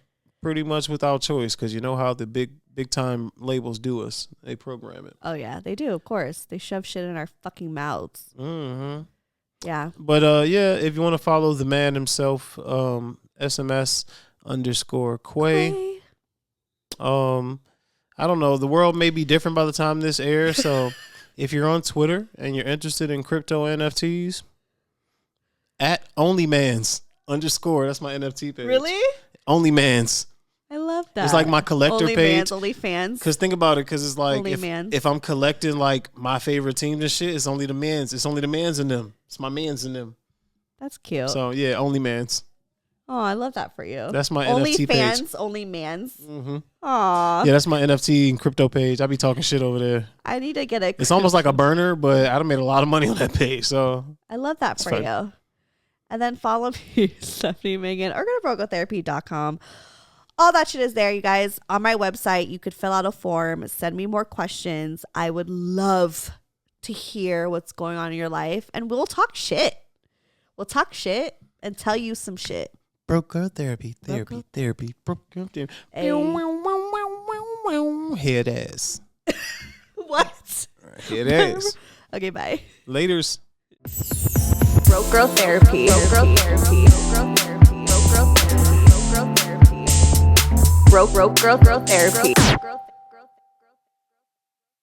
Speaker 2: pretty much without choice, because you know how the big time labels do us. They program it.
Speaker 1: Oh yeah, they do. Of course, they shove shit in our fucking mouths.
Speaker 2: Mm-hmm.
Speaker 1: Yeah.
Speaker 2: But if you want to follow the man himself, SMS_Quay. I don't know. The world may be different by the time this airs. So if you're on Twitter and you're interested in crypto NFTs, at onlymans_, that's my NFT page.
Speaker 1: Really?
Speaker 2: Onlymans.
Speaker 1: I love that.
Speaker 2: It's like my collector page.
Speaker 1: Only fans.
Speaker 2: Because think about it, because it's like
Speaker 1: Only
Speaker 2: if I'm collecting like my favorite teams and shit, it's only the mans. It's only the mans in them. It's my mans in them.
Speaker 1: That's cute.
Speaker 2: So yeah, onlymans.
Speaker 1: Oh, I love that for you.
Speaker 2: That's my
Speaker 1: only
Speaker 2: NFT
Speaker 1: fans,
Speaker 2: page.
Speaker 1: Only mans.
Speaker 2: Mm-hmm.
Speaker 1: Aw.
Speaker 2: Yeah, that's my NFT and crypto page. I be talking shit over there.
Speaker 1: I need to get a.
Speaker 2: It's almost like a burner, but I done made a lot of money on that page. So
Speaker 1: I love that for you. And then follow me, Stefanie Maegan, or go to brokegirl.com. All that shit is there, you guys. On my website, you could fill out a form, send me more questions. I would love to hear what's going on in your life, and we'll talk shit. We'll talk shit and tell you some shit.
Speaker 2: Broke girl therapy. Broke girl therapy. Head ass.
Speaker 1: What?
Speaker 2: Head ass.
Speaker 1: Okay, bye.
Speaker 2: Laters.
Speaker 1: Broke girl therapy. Broke girl therapy. Broke girl therapy. Broke girl therapy. Broke girl therapy.